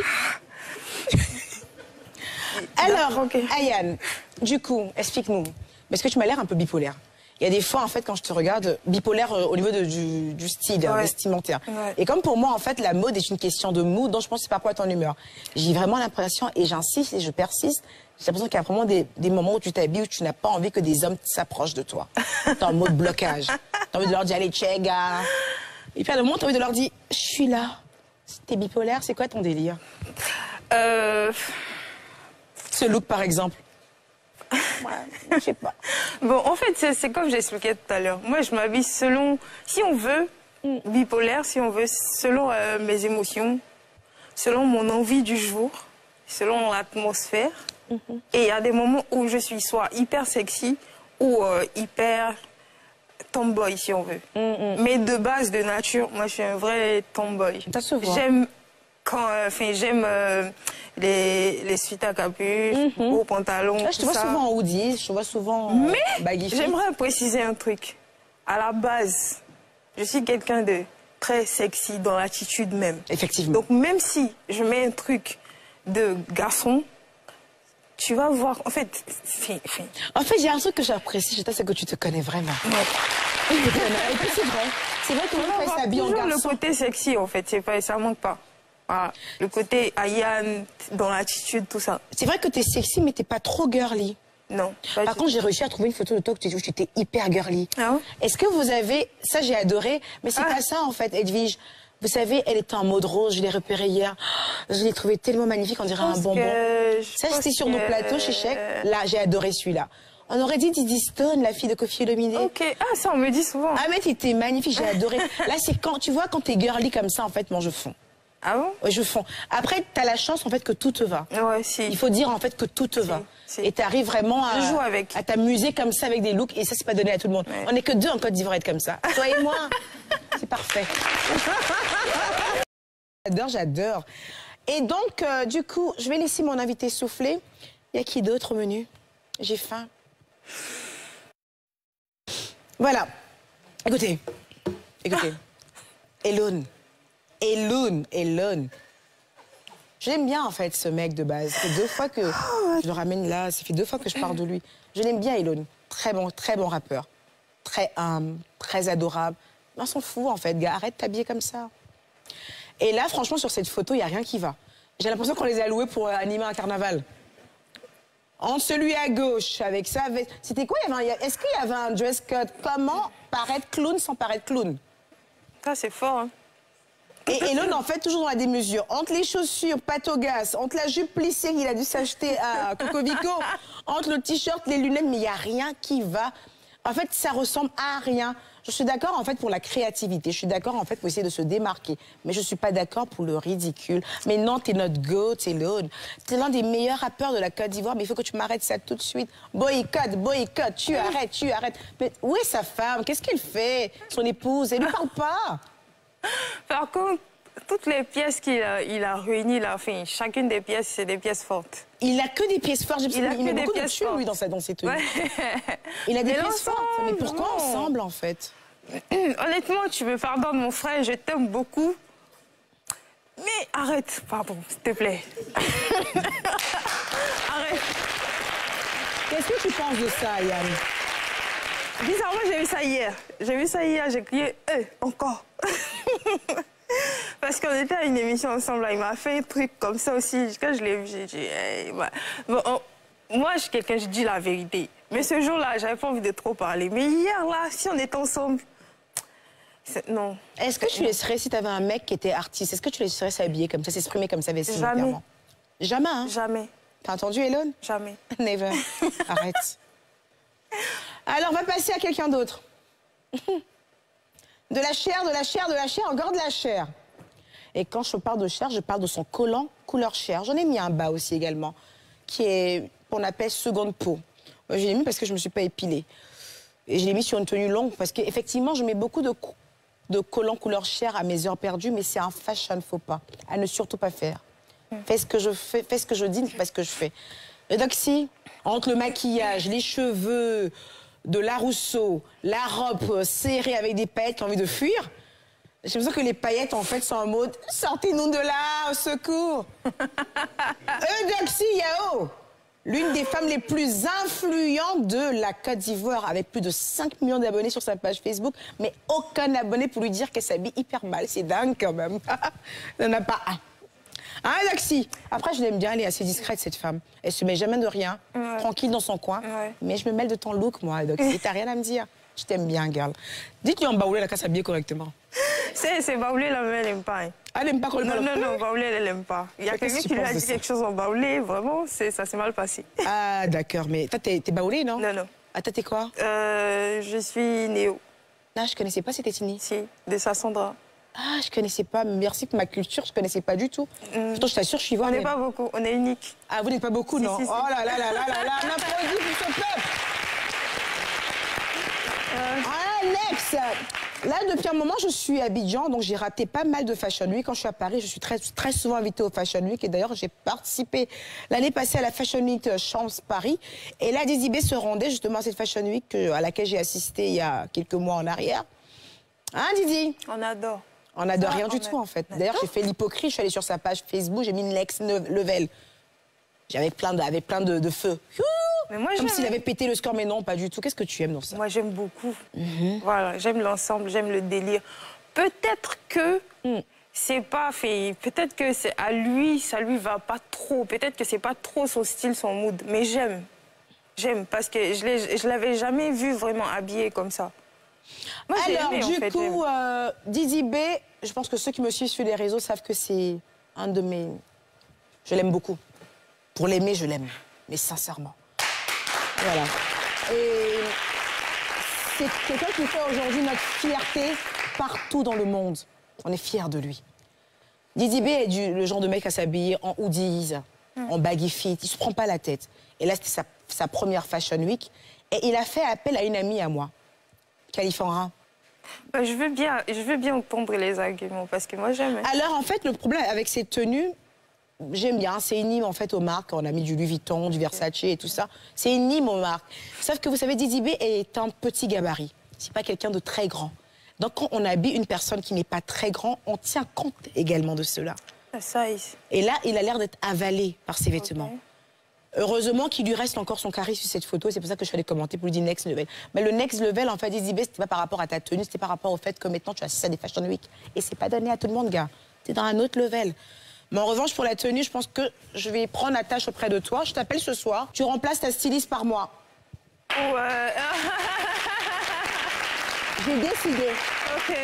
Alors, Ayane, du coup, explique-nous. Parce que tu m'as l'air un peu bipolaire. Il y a des fois, en fait, quand je te regarde, bipolaire au niveau du style vestimentaire. Ouais. Et comme pour moi, en fait, la mode est une question de mood, donc je pense que c'est par rapport à ton humeur. J'ai vraiment l'impression, et j'insiste et je persiste, j'ai l'impression qu'il y a vraiment des moments où tu t'habilles, où tu n'as pas envie que des hommes s'approchent de toi. T'es en mode blocage. T'as envie de leur dire, allez, tchèga. Et puis à un moment, t'as envie de leur dire, je suis là. T'es bipolaire, c'est quoi ton délire? Ce look, par exemple. Ouais, je sais pas. Bon, en fait, c'est comme j'expliquais tout à l'heure. Moi, je m'habille selon, si on veut, bipolaire, si on veut, selon mes émotions, selon mon envie du jour, selon l'atmosphère. Et il y a des moments où je suis soit hyper sexy ou hyper tomboy, si on veut. Mais de base, de nature, moi, je suis un vrai tomboy. J'aime j'aime les suites à capuche, aux pantalons. Je te vois souvent en hoodie, je te vois souvent en baggy fit. J'aimerais préciser un truc. À la base, je suis quelqu'un de très sexy dans l'attitude même. Effectivement. Donc même si je mets un truc de garçon, tu vas voir. En fait, il y a un truc que j'apprécie, c'est que tu te connais vraiment. Ouais. Et puis c'est vrai. C'est vrai que on s'habille en garçon. Le côté sexy, en fait, ça manque pas. Voilà. Le côté Ayane, dans l'attitude, tout ça. C'est vrai que t'es sexy, mais t'es pas trop girly. Non. Par contre, j'ai réussi à trouver une photo de toi où tu étais hyper girly. Ah ouais? Est-ce que vous avez... Ça, j'ai adoré, mais c'est pas ça, en fait, Edwige. Vous savez, elle était en mode rose, je l'ai repérée hier. Je l'ai trouvée tellement magnifique, on dirait un bonbon. Ça, c'était sur nos plateaux chez Chèque. Là, j'ai adoré celui-là. On aurait dit Didi Stone, la fille de Koffi Olomide. Ok, ça, on me dit souvent. Ah, mais t'étais magnifique, j'ai adoré. Là, c'est quand, tu vois, quand t'es girly comme ça, en fait, moi, je fonds. Ah bon? Oui, je fonds. Après, t'as la chance, en fait, que tout te va. Ouais, si. Il faut dire, en fait, que tout te va. Et t'arrives vraiment à t'amuser comme ça avec des looks. Et ça, c'est pas donné à tout le monde. Ouais. On n'est que 2 en Côte d'Ivoire à être comme ça. Toi et moi. C'est parfait. J'adore. Et donc, du coup, je vais laisser mon invité souffler. Il y a qui d'autre au menu? J'ai faim. Voilà. Écoutez. Elone. J'aime bien, en fait, ce mec de base. Ça fait 2 fois que je le ramène là. Ça fait 2 fois que je parle de lui. Je l'aime bien, Elone. Très bon rappeur. Très humble, très adorable. On s'en fout, en fait, gars. Arrête de t'habiller comme ça. Et là, franchement, sur cette photo, il n'y a rien qui va. J'ai l'impression qu'on les a loués pour animer un carnaval. En celui à gauche, avec ça... C'était quoi? Est-ce qu'il y avait un dress code? Comment paraître clown sans paraître clown? Ça, c'est fort, hein. Et Elon, en fait, toujours dans la démesure. Entre les chaussures Patogas, entre la jupe plissée qu'il a dû s'acheter à Cocovico, entre le t-shirt, les lunettes, mais il n'y a rien qui va. En fait, ça ressemble à rien. Je suis d'accord, en fait, pour la créativité. Je suis d'accord, en fait, pour essayer de se démarquer. Mais je ne suis pas d'accord pour le ridicule. Mais non, t'es notre goat, Elon. T'es l'un des meilleurs rappeurs de la Côte d'Ivoire, mais il faut que tu m'arrêtes ça tout de suite. Boycott, boycott, tu arrêtes. Mais où est sa femme? Qu'est-ce qu'elle fait? Son épouse, elle ne lui parle pas. Par contre, toutes les pièces qu'il a réunies, là, enfin, chacune des pièces, c'est des pièces fortes. Il a que des pièces fortes. Il a met beaucoup de dessus, lui, dans ses tenues. Ouais. Il a des pièces fortes. Mais pourquoi ensemble, en fait? Honnêtement, tu me pardonnes, mon frère, je t'aime beaucoup. Mais arrête, pardon, s'il te plaît. Arrête. Qu'est-ce que tu penses de ça, Yann? Bizarrement, j'ai vu ça hier. J'ai crié « encore ». Parce qu'on était à une émission ensemble, là, il m'a fait un truc comme ça aussi. Quand je l'ai vu, j'ai dit hey, bah. Moi, je suis quelqu'un, je dis la vérité. Mais ce jour-là, j'avais pas envie de trop parler. Mais hier, là, si on était ensemble, non. Est-ce que tu laisserais, si tu avais un mec qui était artiste, est-ce que tu laisserais s'habiller comme ça, s'exprimer comme ça, vestimentairement? Jamais. Jamais, hein? Jamais. T'as entendu, Elon? Jamais. Never. Arrête. Alors, on va passer à quelqu'un d'autre. De la chair, encore de la chair. Et quand je parle de chair, je parle de son collant couleur chair. J'en ai mis un bas aussi également, qui est, qu'on appelle seconde peau. Je l'ai mis parce que je ne me suis pas épilée. Et je l'ai mis sur une tenue longue parce qu'effectivement, je mets beaucoup de collants couleur chair à mes heures perdues, mais c'est un fashion faux pas. À ne surtout pas faire. Fais ce que je fais, fais ce que je dis, pas ce que je fais. Et donc si, entre le maquillage, les cheveux, de la Rousseau, la robe serrée avec des paillettes qui ont envie de fuir, j'ai l'impression que les paillettes, en fait, sont en mode « Sortez-nous de là, au secours !» Eudoxie Yao, l'une des femmes les plus influentes de la Côte d'Ivoire, avec plus de 5 millions d'abonnés sur sa page Facebook, mais aucun abonné pour lui dire qu'elle s'habille hyper mal. C'est dingue, quand même. Il n'y en a pas un. Hein, Eudoxie? Après, je l'aime bien, elle est assez discrète, cette femme. Elle se met jamais de rien, tranquille dans son coin. Mais je me mêle de ton look, moi, Eudoxie. T'as rien à me dire. Je t'aime bien, girl. Dites-lui en Baoulé, la casse s'habiller correctement. C'est Baoulé, la même, elle n'aime pas. Hein. Elle n'aime pas qu'on le parle. Non, Baoulé, elle n'aime pas. Il y a quelqu'un qui lui a dit quelque chose en Baoulé, vraiment, ça s'est mal passé. Ah, d'accord, mais toi, t'es Baoulé, non? Non. Ah, toi, t'es quoi? Je suis Néo. Ah, je connaissais pas cette ethnie. Si, de Sassandra. Ah, je connaissais pas. Merci pour ma culture, je connaissais pas du tout. Pourtant, je t'assure, je suis ivoirienne. On n'est pas beaucoup, on est unique. Ah, vous n'êtes pas beaucoup, non? Si. Oh là là, on applaudit pour ce peuple. Alex, là, depuis un moment, je suis à Abidjan, donc j'ai raté pas mal de Fashion Week. Quand je suis à Paris, je suis très souvent invitée au Fashion Week. Et d'ailleurs, j'ai participé l'année passée à la Fashion Week Champs Paris. Et là, Dizzy B se rendait justement à cette Fashion Week à laquelle j'ai assisté il y a quelques mois en arrière. Hein, Didi? On adore. On adore rien du tout, en fait. D'ailleurs, j'ai fait l'hypocrite, je suis allée sur sa page Facebook, j'ai mis une Next Level. J'avais plein de feu. Mais moi, comme s'il avait pété le score, mais non, pas du tout. Qu'est-ce que tu aimes dans ça? Moi, j'aime beaucoup. Voilà, j'aime l'ensemble, j'aime le délire. Peut-être que c'est pas fait. Peut-être que c'est à lui, ça lui va pas trop. Peut-être que c'est pas trop son style, son mood. Mais j'aime. J'aime parce que je l'avais jamais vu vraiment habillé comme ça. Moi, alors, aimé, du coup, Dizzy B, je pense que ceux qui me suivent sur les réseaux savent que c'est un de mes... Je l'aime beaucoup. Pour l'aimer, je l'aime. Mais sincèrement. Voilà. Et c'est quelqu'un qui fait aujourd'hui notre fierté partout dans le monde. On est fiers de lui. Dizzy B est le genre de mec à s'habiller en hoodies, en baggy fit. Il se prend pas la tête. Et là, c'était sa première Fashion Week. Et il a fait appel à une amie à moi. Califandra. Je veux bien entendre les arguments parce que moi j'aime. Alors en fait le problème avec ces tenues, j'aime bien, c'est une hymne en fait aux marques. On a mis du Louis Vuitton, du Versace et tout ça. C'est une hymne aux marques. Sauf que vous savez, Dizzy B est un petit gabarit. C'est pas quelqu'un de très grand. Donc quand on habille une personne qui n'est pas très grand, on tient compte également de cela. Et là, il a l'air d'être avalé par ses vêtements. Okay. Heureusement qu'il lui reste encore son charisme sur cette photo, c'est pour ça que je suis allée commenter pour lui dire Next Level. Mais le Next Level, en fait, Dizzy B, c'était pas par rapport à ta tenue, c'était par rapport au fait que maintenant tu assistes à des Fashion Week. Et c'est pas donné à tout le monde, gars. T'es dans un autre level. Mais en revanche, pour la tenue, je pense que je vais prendre la tâche auprès de toi. Je t'appelle ce soir, tu remplaces ta styliste par moi. Ouais. J'ai décidé. Ok. ok.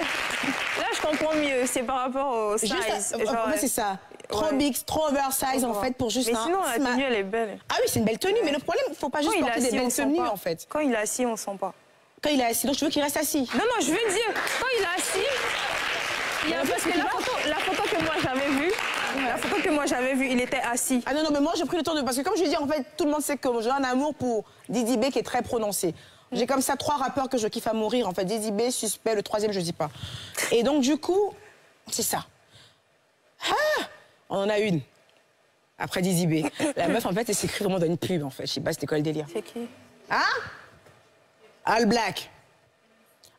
Là, je comprends mieux. C'est par rapport au size. En fait, c'est ça. Trop big, trop oversize, en fait, pour juste mais sinon, la tenue, elle est belle. Ah oui, c'est une belle tenue, mais le problème, il ne faut pas juste porter des belles tenues, en fait. Quand il est assis, on ne sent pas. Quand il est assis, donc je veux qu'il reste assis. Non, non, je veux dire, quand il est assis, il y a parce que la photo que moi j'avais vue, la photo que moi j'avais vue, il était assis. Ah non, non, mais moi j'ai pris le temps de... Parce que comme je lui dis, en fait, tout le monde sait que j'ai un amour pour Didi B qui est très prononcé. J'ai comme ça 3 rappeurs que je kiffe à mourir, en fait. Didi B, Suspect, le 3e, je dis pas. Et donc, du coup, c'est ça. Ah, on en a une. Après Didi B. La meuf, en fait, elle s'écrit vraiment dans une pub, en fait. Je sais pas, c'était quoi le délire. C'est qui? Hein? All Black.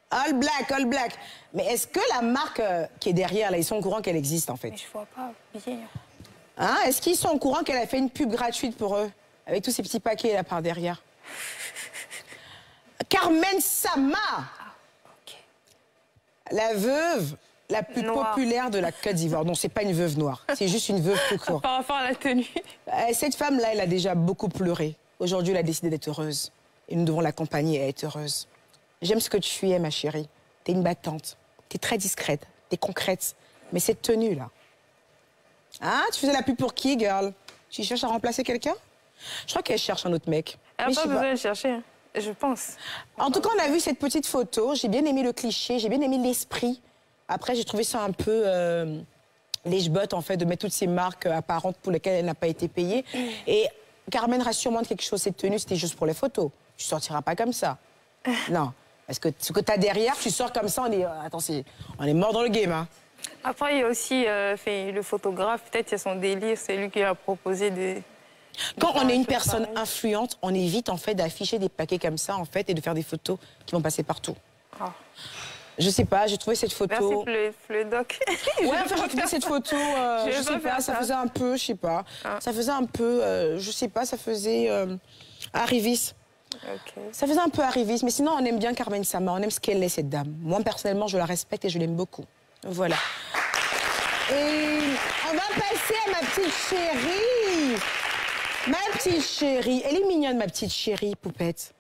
All Black, All Black. Mais est-ce que la marque qui est derrière, là, ils sont au courant qu'elle existe, en fait? Mais je vois pas bien. Hein? Est-ce qu'ils sont au courant qu'elle a fait une pub gratuite pour eux? Avec tous ces petits paquets, là, par derrière. Carmen Sama. Ok. La veuve la plus Noire. populaire de la Côte d'Ivoire. Non, c'est pas une veuve noire. C'est juste une veuve tout court. Par rapport à la tenue. Cette femme-là, elle a déjà beaucoup pleuré. Aujourd'hui, elle a décidé d'être heureuse. Et nous devons l'accompagner à être heureuse. J'aime ce que tu es, ma chérie. T'es une battante. T'es très discrète. T'es concrète. Mais cette tenue-là... Hein? Tu faisais la pub pour qui, girl? Tu cherches à remplacer quelqu'un? Je crois qu'elle cherche un autre mec. Elle n'a pas besoin de chercher, hein. Je pense. En tout cas, on a vu cette petite photo. J'ai bien aimé le cliché. J'ai bien aimé l'esprit. Après, j'ai trouvé ça un peu... lèche-botte, en fait, de mettre toutes ces marques apparentes pour lesquelles elle n'a pas été payée. Et Carmen, rassure-moi de quelque chose. Cette tenue, c'était juste pour les photos. Tu sortiras pas comme ça. Non. Parce que ce que tu as derrière, tu sors comme ça, on est... Attends, on est mort dans le game, hein. Après, il y a aussi le photographe. Peut-être qu'il y a son délire. C'est lui qui a proposé de... Quand on est une personne influente, on évite, en fait, d'afficher des paquets comme ça, en fait, et de faire des photos qui vont passer partout. Oh. Je sais pas, j'ai trouvé cette photo... Merci pour le doc. Ouais, enfin, j'ai trouvé cette photo, je sais pas, ça faisait un peu, je sais pas. Ah. Ça faisait un peu, je sais pas, ça faisait arriviste. Okay. Ça faisait un peu arriviste, mais sinon, on aime bien Carmen Sama, on aime ce qu'elle est, cette dame. Moi, personnellement, je la respecte et je l'aime beaucoup. Voilà. Et on va passer à ma petite chérie. Ma petite chérie. Elle est mignonne, ma petite chérie, Poupette.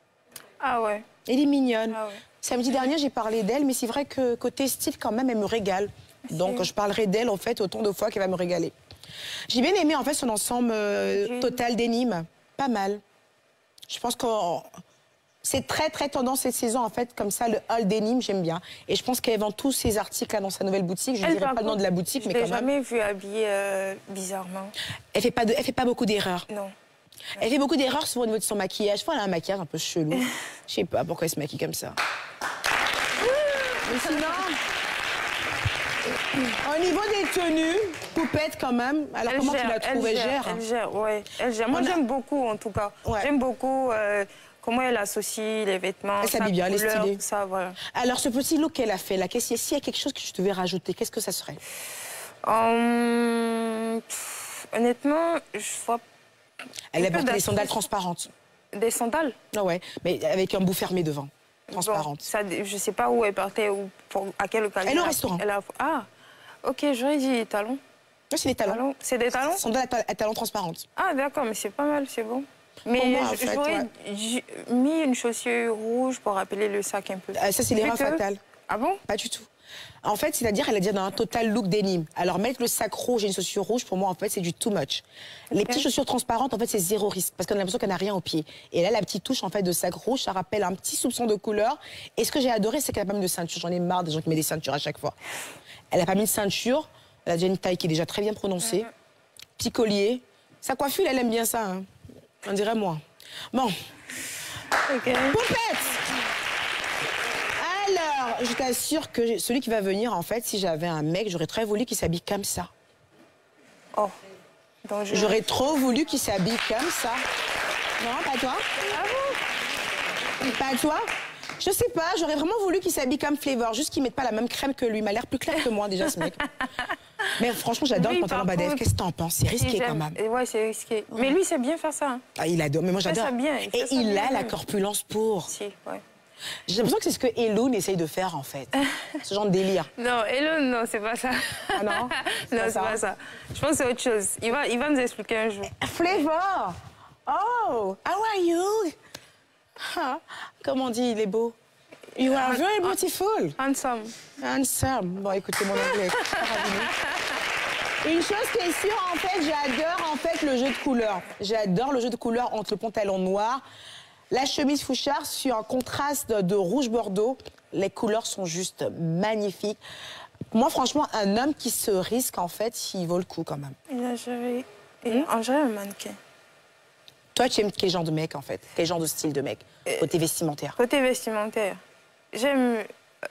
Ah ouais. Elle est mignonne. Ah ouais. Samedi dernier, j'ai parlé d'elle, mais c'est vrai que côté style, quand même, elle me régale. Donc, je parlerai d'elle, en fait, autant de fois qu'elle va me régaler. J'ai bien aimé, en fait, son ensemble total d'énigmes. Pas mal. Je pense que c'est très, très tendance cette saison, en fait, comme ça, le hall d'énigmes, j'aime bien. Et je pense qu'elle vend tous ses articles là, dans sa nouvelle boutique. Je ne dirai pas le nom de la boutique, mais quand même... Je l'ai jamais vue habillée bizarrement. Elle fait pas beaucoup d'erreurs. Non. Elle fait beaucoup d'erreurs souvent au niveau de son maquillage. Elle a un maquillage un peu chelou. Je sais pas pourquoi elle se maquille comme ça. Mais sinon, au niveau des tenues, Poupette quand même. Alors comment tu l'as trouvée? Elle gère, ouais. Elle gère. Moi, j'aime beaucoup, en tout cas. Ouais. J'aime beaucoup comment elle associe les vêtements. Elle s'habille bien, elle est stylée. Tout ça, voilà. Alors, ce petit look qu'elle a fait, là, s'il y a quelque chose que je devais rajouter, qu'est-ce que ça serait? Honnêtement, je vois... Elle a porté des sandales transparentes. Des sandales? Ah ouais, mais avec un bout fermé devant. Transparente. Bon, ça, je sais pas où elle partait, ou à quelle occasion. Elle est au restaurant. Ah, ok, j'aurais dit les talons. Oui, c'est des talons. C'est des talons? Sandales à talons transparentes. Ah, d'accord, mais c'est pas mal, c'est bon. Mais j'aurais mis une chaussure rouge pour rappeler le sac un peu. Ça, c'est l'erreur fatale. Ah bon? Pas du tout. En fait, c'est-à-dire, elle a dit dans un total look d'énigme. Alors, mettre le sac rouge et une chaussure rouge, pour moi, en fait, c'est du too much. Les petites chaussures transparentes, en fait, c'est zéro risque, parce qu'on a l'impression qu'elle n'a rien au pied. Et là, la petite touche, en fait, de sac rouge, ça rappelle un petit soupçon de couleur. Et ce que j'ai adoré, c'est qu'elle n'a pas mis de ceinture. J'en ai marre des gens qui mettent des ceintures à chaque fois. Elle n'a pas mis de ceinture. Elle a déjà une taille qui est déjà très bien prononcée. Petit collier. Sa coiffure, elle aime bien ça, hein. On dirait moi. Bon. Poupette! Alors, je t'assure que celui qui va venir, en fait, si j'avais un mec, j'aurais très voulu qu'il s'habille comme ça. Oh, j'aurais trop voulu qu'il s'habille comme ça. Non, pas toi? Ah bon? Pas toi? Je sais pas, j'aurais vraiment voulu qu'il s'habille comme Flavor, juste qu'il mette pas la même crème que lui. Il m'a l'air plus clair que moi, déjà, ce mec. Mais franchement, j'adore le pantalon Badev. Qu'est-ce que t'en penses? C'est risqué, quand même. Ouais, c'est risqué. Mais lui, il sait bien faire ça. Hein. Ah, il adore. Mais moi, j'adore. Et il a la corpulence pour. Si, ouais. J'ai l'impression que c'est ce que Elon essaye de faire, en fait. Ce genre de délire. Non, Elon, non, c'est pas ça. Ah non? Non, c'est pas ça. Je pense que c'est autre chose. Il va nous expliquer un jour. Flavor! Oh! How are you? Comment on dit, il est beau? You are very beautiful. Handsome. Handsome. Bon, écoutez, mon anglais est faramineux. Une chose qui est sûre, en fait, j'adore en fait le jeu de couleurs. J'adore le jeu de couleurs entre le pantalon noir, la chemise Fouchard sur un contraste de rouge bordeaux. Les couleurs sont juste magnifiques. Moi, franchement, un homme qui se risque, en fait, il vaut le coup quand même. Il a géré un mannequin. Toi, tu aimes quel genre de mec, en fait? Quel genre de style de mec? Côté vestimentaire. Côté vestimentaire, j'aime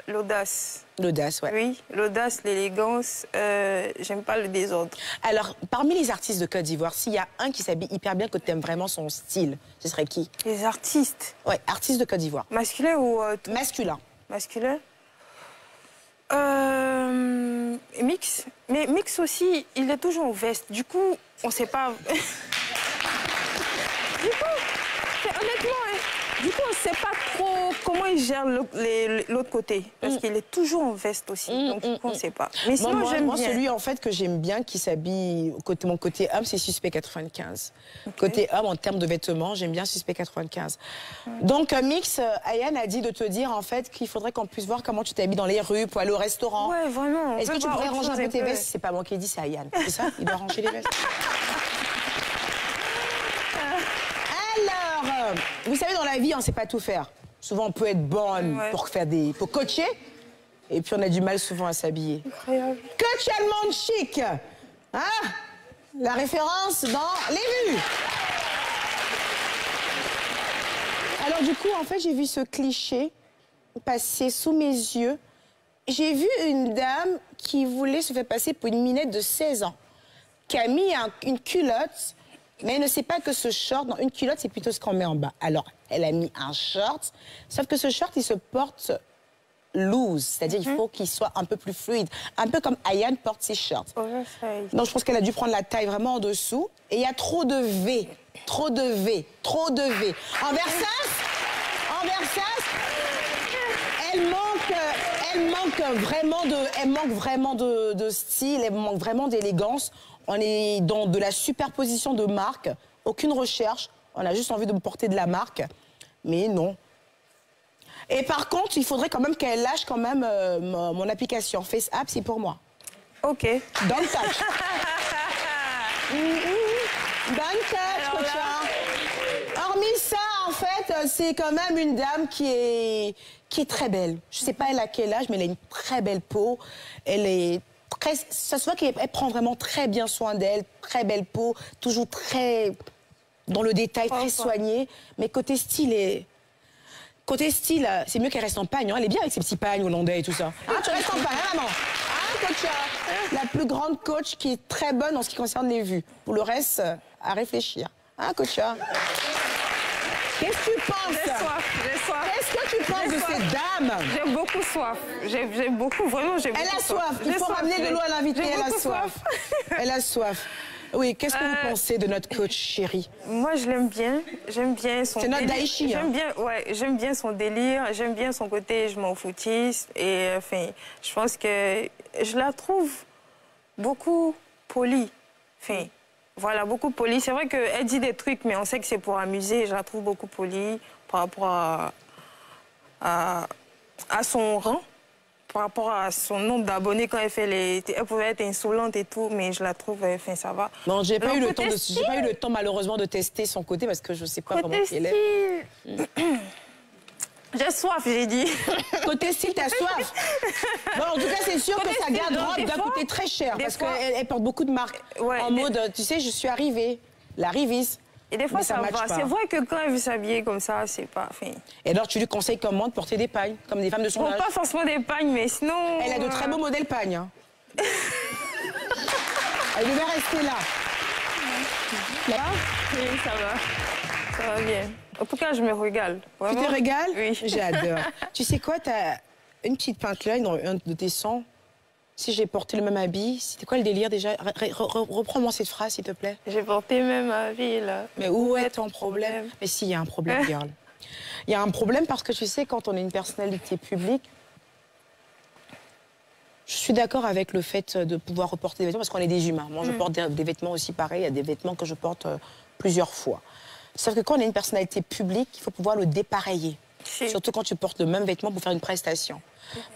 l'audace. L'audace, ouais. Oui, l'audace, l'élégance. J'aime pas le désordre. Alors, parmi les artistes de Côte d'Ivoire, s'il y a un qui s'habille hyper bien, que tu aimes vraiment son style, ce serait qui? Les artistes. Ouais, artistes de Côte d'Ivoire. Masculin ou tout? Masculin. Masculin. Mix. Mais Mix aussi, il est toujours en veste. Du coup, on sait pas... Du coup, honnêtement, du coup, on ne sait pas trop comment il gère l'autre côté. Parce qu'il est toujours en veste aussi. Donc, du coup, on ne sait pas. Mais sinon, j'aime bien. Moi, celui, en fait, que j'aime bien, qui s'habille... Mon côté homme, c'est Suspect 95. Okay. Côté homme, en termes de vêtements, j'aime bien Suspect 95. Donc, Mix, Ayane a dit de te dire, en fait, qu'il faudrait qu'on puisse voir comment tu t'habilles dans les rues pour aller au restaurant. Ouais, vraiment. Est-ce que tu pourrais ranger un peu tes vestes? C'est pas moi qui ai dit, c'est Ayane. C'est ça? Il doit ranger les vestes. Alors, vous savez, dans la vie, on ne sait pas tout faire. Souvent, on peut être bonne pour coacher, et puis on a du mal souvent à s'habiller. Incroyable. Coach allemande chic, hein? La référence dans les vues. Alors du coup, en fait, j'ai vu ce cliché passer sous mes yeux. J'ai vu une dame qui voulait se faire passer pour une minette de 16 ans, qui a mis une culotte. Mais elle ne sait pas que ce short, dans une culotte, c'est plutôt ce qu'on met en bas. Alors, elle a mis un short, sauf que ce short, il se porte loose, c'est-à-dire il faut qu'il soit un peu plus fluide, un peu comme Ayane porte ses shorts. Donc, je pense qu'elle a dû prendre la taille vraiment en dessous. Et il y a trop de V, trop de V, trop de V. En Versace, elle manque vraiment de style, elle manque vraiment d'élégance. On est dans de la superposition de marques, aucune recherche. On a juste envie de me porter de la marque, mais non. Et par contre, il faudrait quand même qu'elle lâche quand même mon application FaceApp, c'est pour moi. Ok. Don't touch. Don't touch, coach. Hormis ça, en fait, c'est quand même une dame qui est très belle. Je sais pas elle a quel âge, mais elle a une très belle peau. Elle est ça se voit qu'elle prend vraiment très bien soin d'elle, très belle peau, toujours très dans le détail, très soignée. Mais côté style, c'est mieux qu'elle reste en pagne. Hein. Elle est bien avec ses petits pagnes hollandais et tout ça. Hein, tu restes en pagne, hein, maman? Hein, coach? La plus grande coach qui est très bonne en ce qui concerne les vues. Pour le reste, à réfléchir. Hein, coach? Qu'est-ce que tu penses? J'ai soif. Qu'est-ce que tu penses de cette dame? J'ai beaucoup soif. J'ai beaucoup, vraiment, j'ai beaucoup soif. Elle a soif. Il faut ramener de l'eau à l'invité. Elle a soif. Elle a soif. Oui, qu'est-ce que vous pensez de notre coach chérie? Moi, je l'aime bien. J'aime bien son délire. C'est notre Daichi. J'aime bien son délire. J'aime bien son côté je m'en foutiste. Et enfin, je pense que je la trouve beaucoup polie. Enfin, voilà, beaucoup polie. C'est vrai qu'elle dit des trucs, mais on sait que c'est pour amuser. Je la trouve beaucoup polie par rapport à son rang, par rapport à son nombre d'abonnés quand elle fait elle pouvait être insolente et tout, mais je la trouve, enfin, ça va. Non, j'ai pas eu le temps malheureusement de tester son côté parce que je sais pas comment il est. J'ai soif, j'ai dit. Côté style, t'as soif. Bon, en tout cas, c'est sûr que sa garde-robe doit coûter très cher parce qu'elle porte beaucoup de marques. En mode, tu sais, je suis arrivée, la Rivis. Et des fois, ça va. C'est vrai que quand elle veut s'habiller comme ça, c'est pas... Enfin... Et alors, tu lui conseilles comment de porter des pagnes, comme des femmes de son âge? Pas forcément des pagnes, mais sinon... Elle a de très beaux modèles pagnes. Hein. Elle devait rester là. Oui, ça va. Ça va bien. En tout cas, je me régale. Vraiment. Tu te régales? Oui. J'adore. Tu sais quoi, t'as une petite peinte là, dans un de tes sons. Si j'ai porté le même habit, c'était quoi le délire déjà? Reprends-moi cette phrase, s'il te plaît. J'ai porté le même habit, là. Mais où est ton problème? Mais si, il y a un problème, girl. Il y a un problème parce que tu sais, quand on est une personnalité publique, je suis d'accord avec le fait de pouvoir reporter des vêtements parce qu'on est des humains. Moi, je porte des vêtements aussi pareils. Il y a des vêtements que je porte plusieurs fois. Sauf que quand on est une personnalité publique, il faut pouvoir le dépareiller. Surtout quand tu portes le même vêtement pour faire une prestation.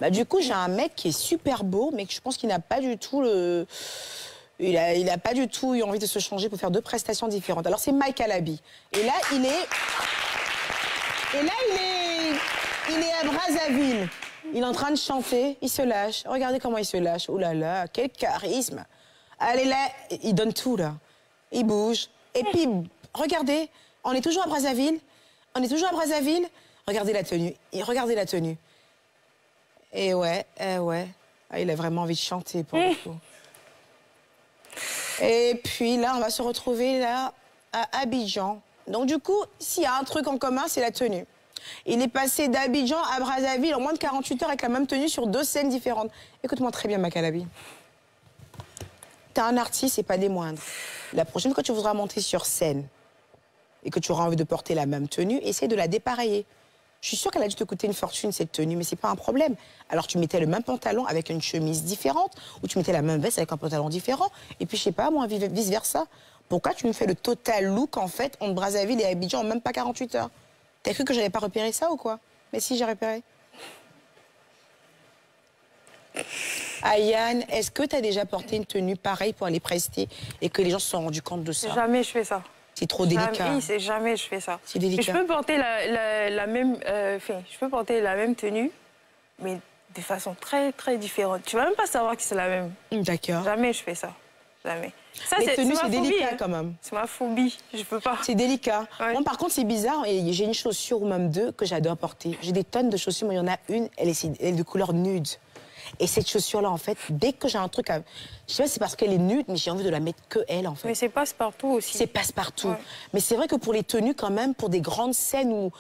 Bah, du coup, j'ai un mec qui est super beau, mais que je pense qu'il n'a pas du tout le... Il a pas du tout eu envie de se changer pour faire 2 prestations différentes. Alors, c'est Mike Alabi. Et là, il est à Brazzaville. Il est en train de chanter. Il se lâche. Regardez comment il se lâche. Oh là là, quel charisme. Allez là, il donne tout, là. Il bouge. Et puis, regardez, on est toujours à Brazzaville. Regardez la tenue. Regardez la tenue. Et ouais. Ah, il a vraiment envie de chanter, pour le coup. Et puis là, on va se retrouver là à Abidjan. Donc du coup, s'il y a un truc en commun, c'est la tenue. Il est passé d'Abidjan à Brazzaville en moins de 48 heures avec la même tenue sur 2 scènes différentes. Écoute-moi très bien, Macalabi. T'es un artiste et pas des moindres. La prochaine fois que tu voudras monter sur scène et que tu auras envie de porter la même tenue, essaie de la dépareiller. Je suis sûre qu'elle a dû te coûter une fortune, cette tenue, mais c'est pas un problème. Alors tu mettais le même pantalon avec une chemise différente, ou tu mettais la même veste avec un pantalon différent, et puis je sais pas, moi, vice-versa. Pourquoi tu me fais le total look, en fait, entre Brazzaville et Abidjan en même pas 48 heures? T'as cru que j'avais pas repéré ça ou quoi? Mais si, j'ai repéré. Ayane, est-ce que tu as déjà porté une tenue pareille pour aller prester et que les gens se sont rendus compte de ça? Jamais je fais ça. C'est trop délicat. Oui, c'est jamais je fais ça. C'est délicat. Je peux porter la même, je peux porter la même tenue, mais de façon très très différente. Tu vas même pas savoir que c'est la même. D'accord. Jamais je fais ça. Jamais. Ça, les tenues, c'est délicat hein. quand même. C'est ma phobie. Je peux pas. C'est délicat. Ouais. Moi, par contre, c'est bizarre. Et j'ai une chaussure ou même 2 que j'adore porter. J'ai des tonnes de chaussures, mais il y en a une, elle est de couleur nude. Et cette chaussure-là, en fait, dès que j'ai un truc à... Je sais pas si c'est parce qu'elle est nude, mais j'ai envie de la mettre que elle, en fait. Mais c'est passe-partout aussi. C'est passe-partout. Ouais. Mais c'est vrai que pour les tenues, quand même, pour des grandes scènes où...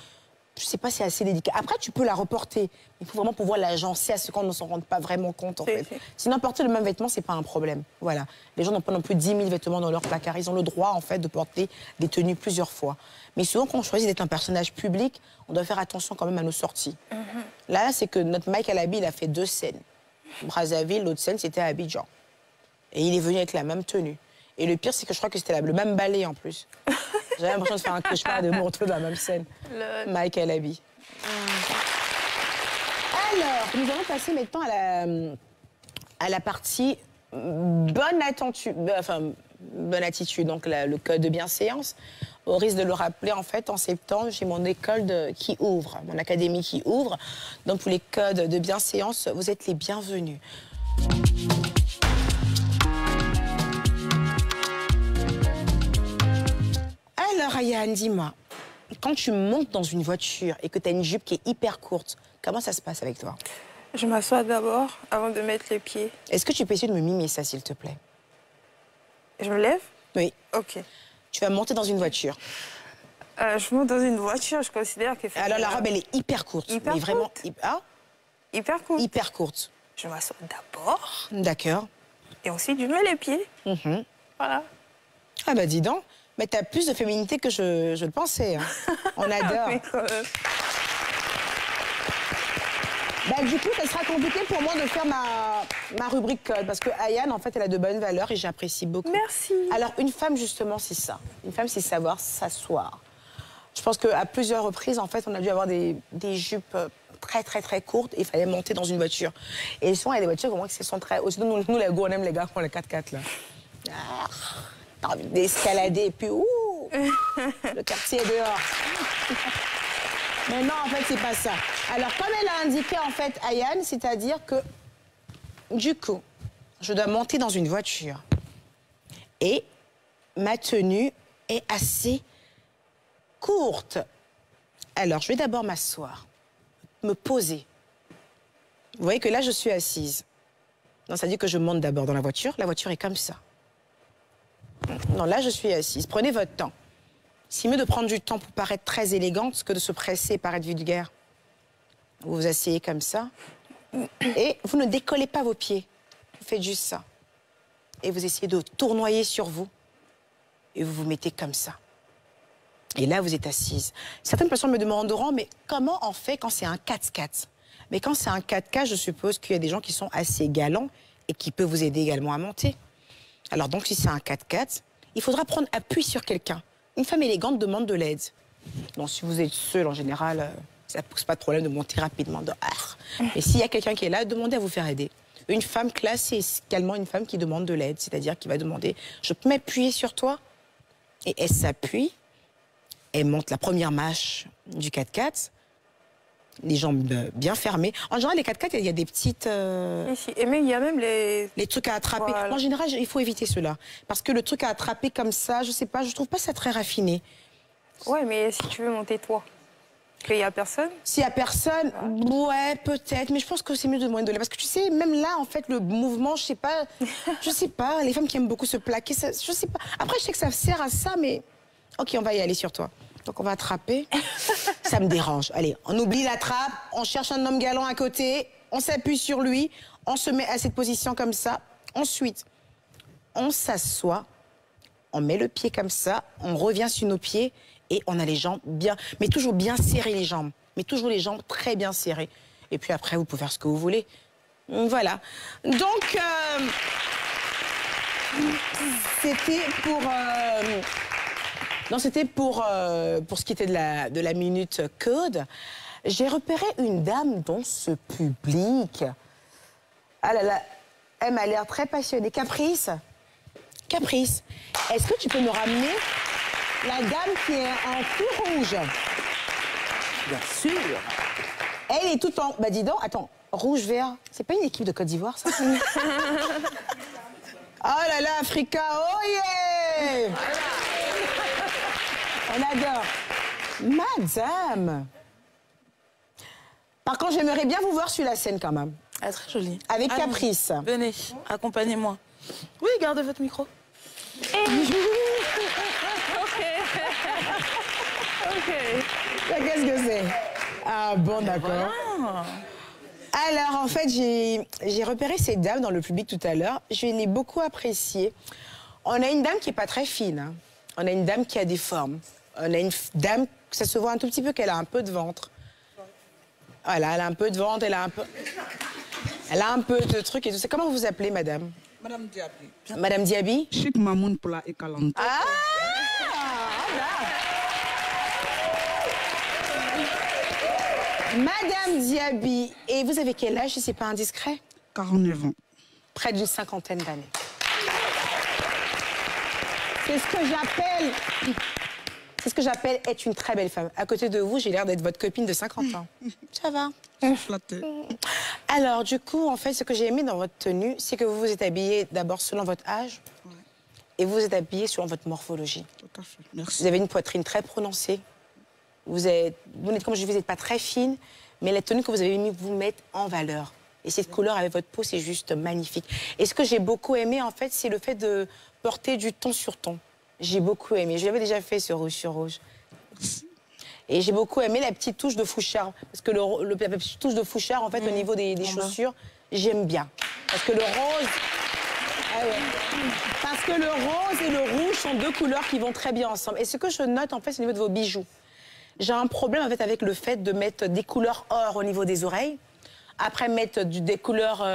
Je sais pas, c'est assez délicat. Après, tu peux la reporter. Il faut vraiment pouvoir l'agencer à ce qu'on ne s'en rende pas vraiment compte, en fait. Sinon, porter le même vêtement, c'est pas un problème. Voilà. Les gens n'ont pas non plus 10 000 vêtements dans leur placard. Ils ont le droit, en fait, de porter des tenues plusieurs fois. Mais souvent, quand on choisit d'être un personnage public, on doit faire attention quand même à nos sorties. Là, c'est que notre Mike Alabi, il a fait 2 scènes. Brazzaville, l'autre scène, c'était à Abidjan. Et il est venu avec la même tenue. Et le pire, c'est que je crois que c'était le même ballet, en plus. J'avais l'impression de faire un cauchemar de me retrouver dans la même scène. Mike Alabi. Alors, nous allons passer maintenant à la partie bonne attitude, donc le code de bienséance. Au risque de le rappeler, en fait, en septembre, j'ai mon école qui ouvre, mon académie qui ouvre. Donc, pour les codes de bienséance, vous êtes les bienvenus. Alors, Ayane, dis-moi, quand tu montes dans une voiture et que tu as une jupe qui est hyper courte, comment ça se passe avec toi? Je m'assois d'abord avant de mettre les pieds. Est-ce que tu peux essayer de me mimer ça, s'il te plaît? Je me lève? Oui. Ok. Tu vas monter dans une voiture. Je monte dans une voiture, je considère que... Alors, la robe, elle est hyper courte. Hyper courte. Vraiment... Ah? Hyper courte. Hyper courte. Je m'assois d'abord. D'accord. Et ensuite, je mets les pieds. Voilà. Ah bah dis donc, mais t'as plus de féminité que je le pensais. Hein. On adore. Mais quand même. Bah, du coup, ça sera compliqué pour moi de faire ma rubrique code, parce que Ayane, en fait, elle a de bonnes valeurs et j'apprécie beaucoup. Merci. Alors, une femme, justement, c'est ça. Une femme, c'est savoir s'asseoir. Je pense qu'à plusieurs reprises, en fait, on a dû avoir des jupes très, très, très courtes et il fallait monter dans une voiture. Et souvent, il y a des voitures qui sont très... Sinon, nous, les gars, on aime les gars qui ont les 4x4, là. Ah, t'as envie d'escalader et puis, ouh, le quartier est dehors. Mais non, en fait, c'est pas ça. Alors, comme elle a indiqué, en fait, Ayane, c'est-à-dire que, du coup, je dois monter dans une voiture. Et ma tenue est assez courte. Alors, je vais d'abord m'asseoir, me poser. Vous voyez que là, je suis assise. Non, ça dit que je monte d'abord dans la voiture. La voiture est comme ça. Non, là, je suis assise. Prenez votre temps. C'est mieux de prendre du temps pour paraître très élégante que de se presser et paraître vulgaire. Vous vous asseyez comme ça. Et vous ne décollez pas vos pieds. Vous faites juste ça. Et vous essayez de tournoyer sur vous. Et vous vous mettez comme ça. Et là, vous êtes assise. Certaines personnes me demanderont, mais comment on fait quand c'est un 4x4? Mais quand c'est un 4x4, je suppose qu'il y a des gens qui sont assez galants et qui peuvent vous aider également à monter. Alors donc, si c'est un 4x4, il faudra prendre appui sur quelqu'un. Une femme élégante demande de l'aide. Donc, si vous êtes seul, en général, ça pose pas de problème de monter rapidement dehors. Mais s'il y a quelqu'un qui est là, demandez à vous faire aider. Une femme classe, c'est également une femme qui demande de l'aide, c'est-à-dire qui va demander « je peux m'appuyer sur toi ?» Et elle s'appuie, elle monte la première marche du 4x4, les jambes bien fermées. En général, les 4x4, il y a des petites... Et même, il y a même les trucs à attraper. Voilà. En général, il faut éviter cela. Parce que le truc à attraper comme ça, je sais pas, je trouve pas ça très raffiné. Ouais, mais si tu veux monter toi, qu'il n'y a personne. S'il y a personne, ouais, peut-être. Mais je pense que c'est mieux de demander de l'aide. Parce que tu sais, même là, en fait, le mouvement, je sais pas, les femmes qui aiment beaucoup se plaquer, ça, je sais pas. Après, je sais que ça sert à ça, mais... Ok, on va y aller sur toi. Donc on va attraper. Ça me dérange. Allez, on oublie la trappe, on cherche un homme galant à côté, on s'appuie sur lui, on se met à cette position comme ça. Ensuite, on s'assoit, on met le pied comme ça, on revient sur nos pieds et on a les jambes bien, mais toujours bien serrées les jambes. Mais toujours les jambes très bien serrées. Et puis après, vous pouvez faire ce que vous voulez. Voilà. Donc, c'était pour... Non, c'était pour ce qui était de la minute code. J'ai repéré une dame dans ce public. Ah là là, elle m'a l'air très passionnée. Caprice, Caprice, est-ce que tu peux me ramener la dame qui est en fil rouge? Bien sûr. Elle est toute en... Bah dis donc, attends, rouge-vert, c'est pas une équipe de Côte d'Ivoire, ça? Oh là là, Africa, oh yeah! On adore. Madame. Par contre, j'aimerais bien vous voir sur la scène quand même. Elle est très jolie. Avec Caprice. Venez, accompagnez-moi. Oui, gardez votre micro. Ok. Qu'est-ce que c'est? Ah bon, d'accord. Voilà. Alors, en fait, j'ai repéré cette dame dans le public tout à l'heure. Je l'ai beaucoup appréciée. On a une dame qui n'est pas très fine. Hein. On a une dame qui a des formes. On a une dame, ça se voit un tout petit peu qu'elle a un peu de ventre. Voilà, elle a un peu de ventre, elle a un peu de trucs et tout ça. Comment vous vous appelez, madame? Madame Diaby. Madame Diaby? Chic Mamoun pour la Ekalante. Ah, Madame Diaby. Et vous avez quel âge, si c'est pas indiscret? 49 ans. Près d'une cinquantaine d'années. C'est ce que j'appelle... C'est ce que j'appelle être une très belle femme. À côté de vous, j'ai l'air d'être votre copine de 50 ans. Ça va? Flatté. Alors, du coup, en fait, ce que j'ai aimé dans votre tenue, c'est que vous vous êtes habillée d'abord selon votre âge et vous vous êtes habillée selon votre morphologie. Tout à fait. Merci. Vous avez une poitrine très prononcée. Vous n'êtes, comme je vous n'êtes pas très fine, mais la tenue que vous avez mis vous met en valeur. Et cette couleur avec votre peau, c'est juste magnifique. Et ce que j'ai beaucoup aimé, en fait, c'est le fait de porter du ton sur ton. J'ai beaucoup aimé. Je l'avais déjà fait, ce rouge sur rouge. Et j'ai beaucoup aimé la petite touche de Fouchard. Parce que la petite touche de Fouchard, en fait, au niveau des chaussures, j'aime bien. Parce que le rose... Ah ouais. Parce que le rose et le rouge sont deux couleurs qui vont très bien ensemble. Et ce que je note, en fait, c'est au niveau de vos bijoux. J'ai un problème, en fait, avec le fait de mettre des couleurs or au niveau des oreilles. Après, mettre des couleurs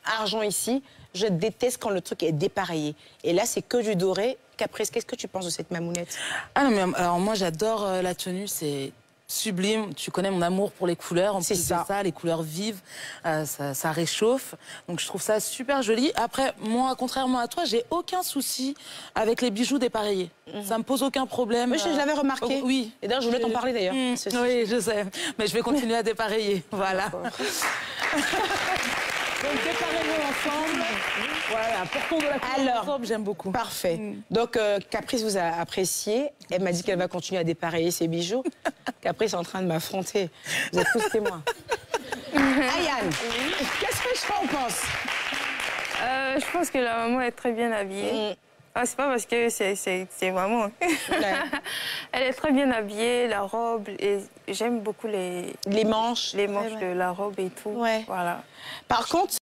argent ici. Je déteste quand le truc est dépareillé. Et là, c'est que du doré. Caprice, qu'est-ce que tu penses de cette mamounette? Ah non, mais alors moi, j'adore la tenue, c'est sublime. Tu connais mon amour pour les couleurs. En plus de ça, les couleurs vives, ça réchauffe. Donc, je trouve ça super joli. Après, moi, contrairement à toi, j'ai aucun souci avec les bijoux dépareillés. Ça me pose aucun problème. Oui, je l'avais remarqué. Oui. Et d'ailleurs, je voulais t'en parler, d'ailleurs. Oui, je sais. Mais je vais continuer à dépareiller. Voilà. Donc, déparez-vous ensemble. Voilà, portons de la couleur ensemble, j'aime beaucoup. Parfait. Donc, Caprice vous a apprécié. Elle m'a dit qu'elle va continuer à dépareiller ses bijoux. Caprice est en train de m'affronter. Vous êtes tous témoins. Ayane, qu'est-ce que je en pense? Je pense que la maman est très bien habillée. Ah, c'est pas parce que c'est maman. Elle est très bien habillée, la robe, et j'aime beaucoup les manches. Les manches de la robe et tout. Ouais. Voilà. Par contre,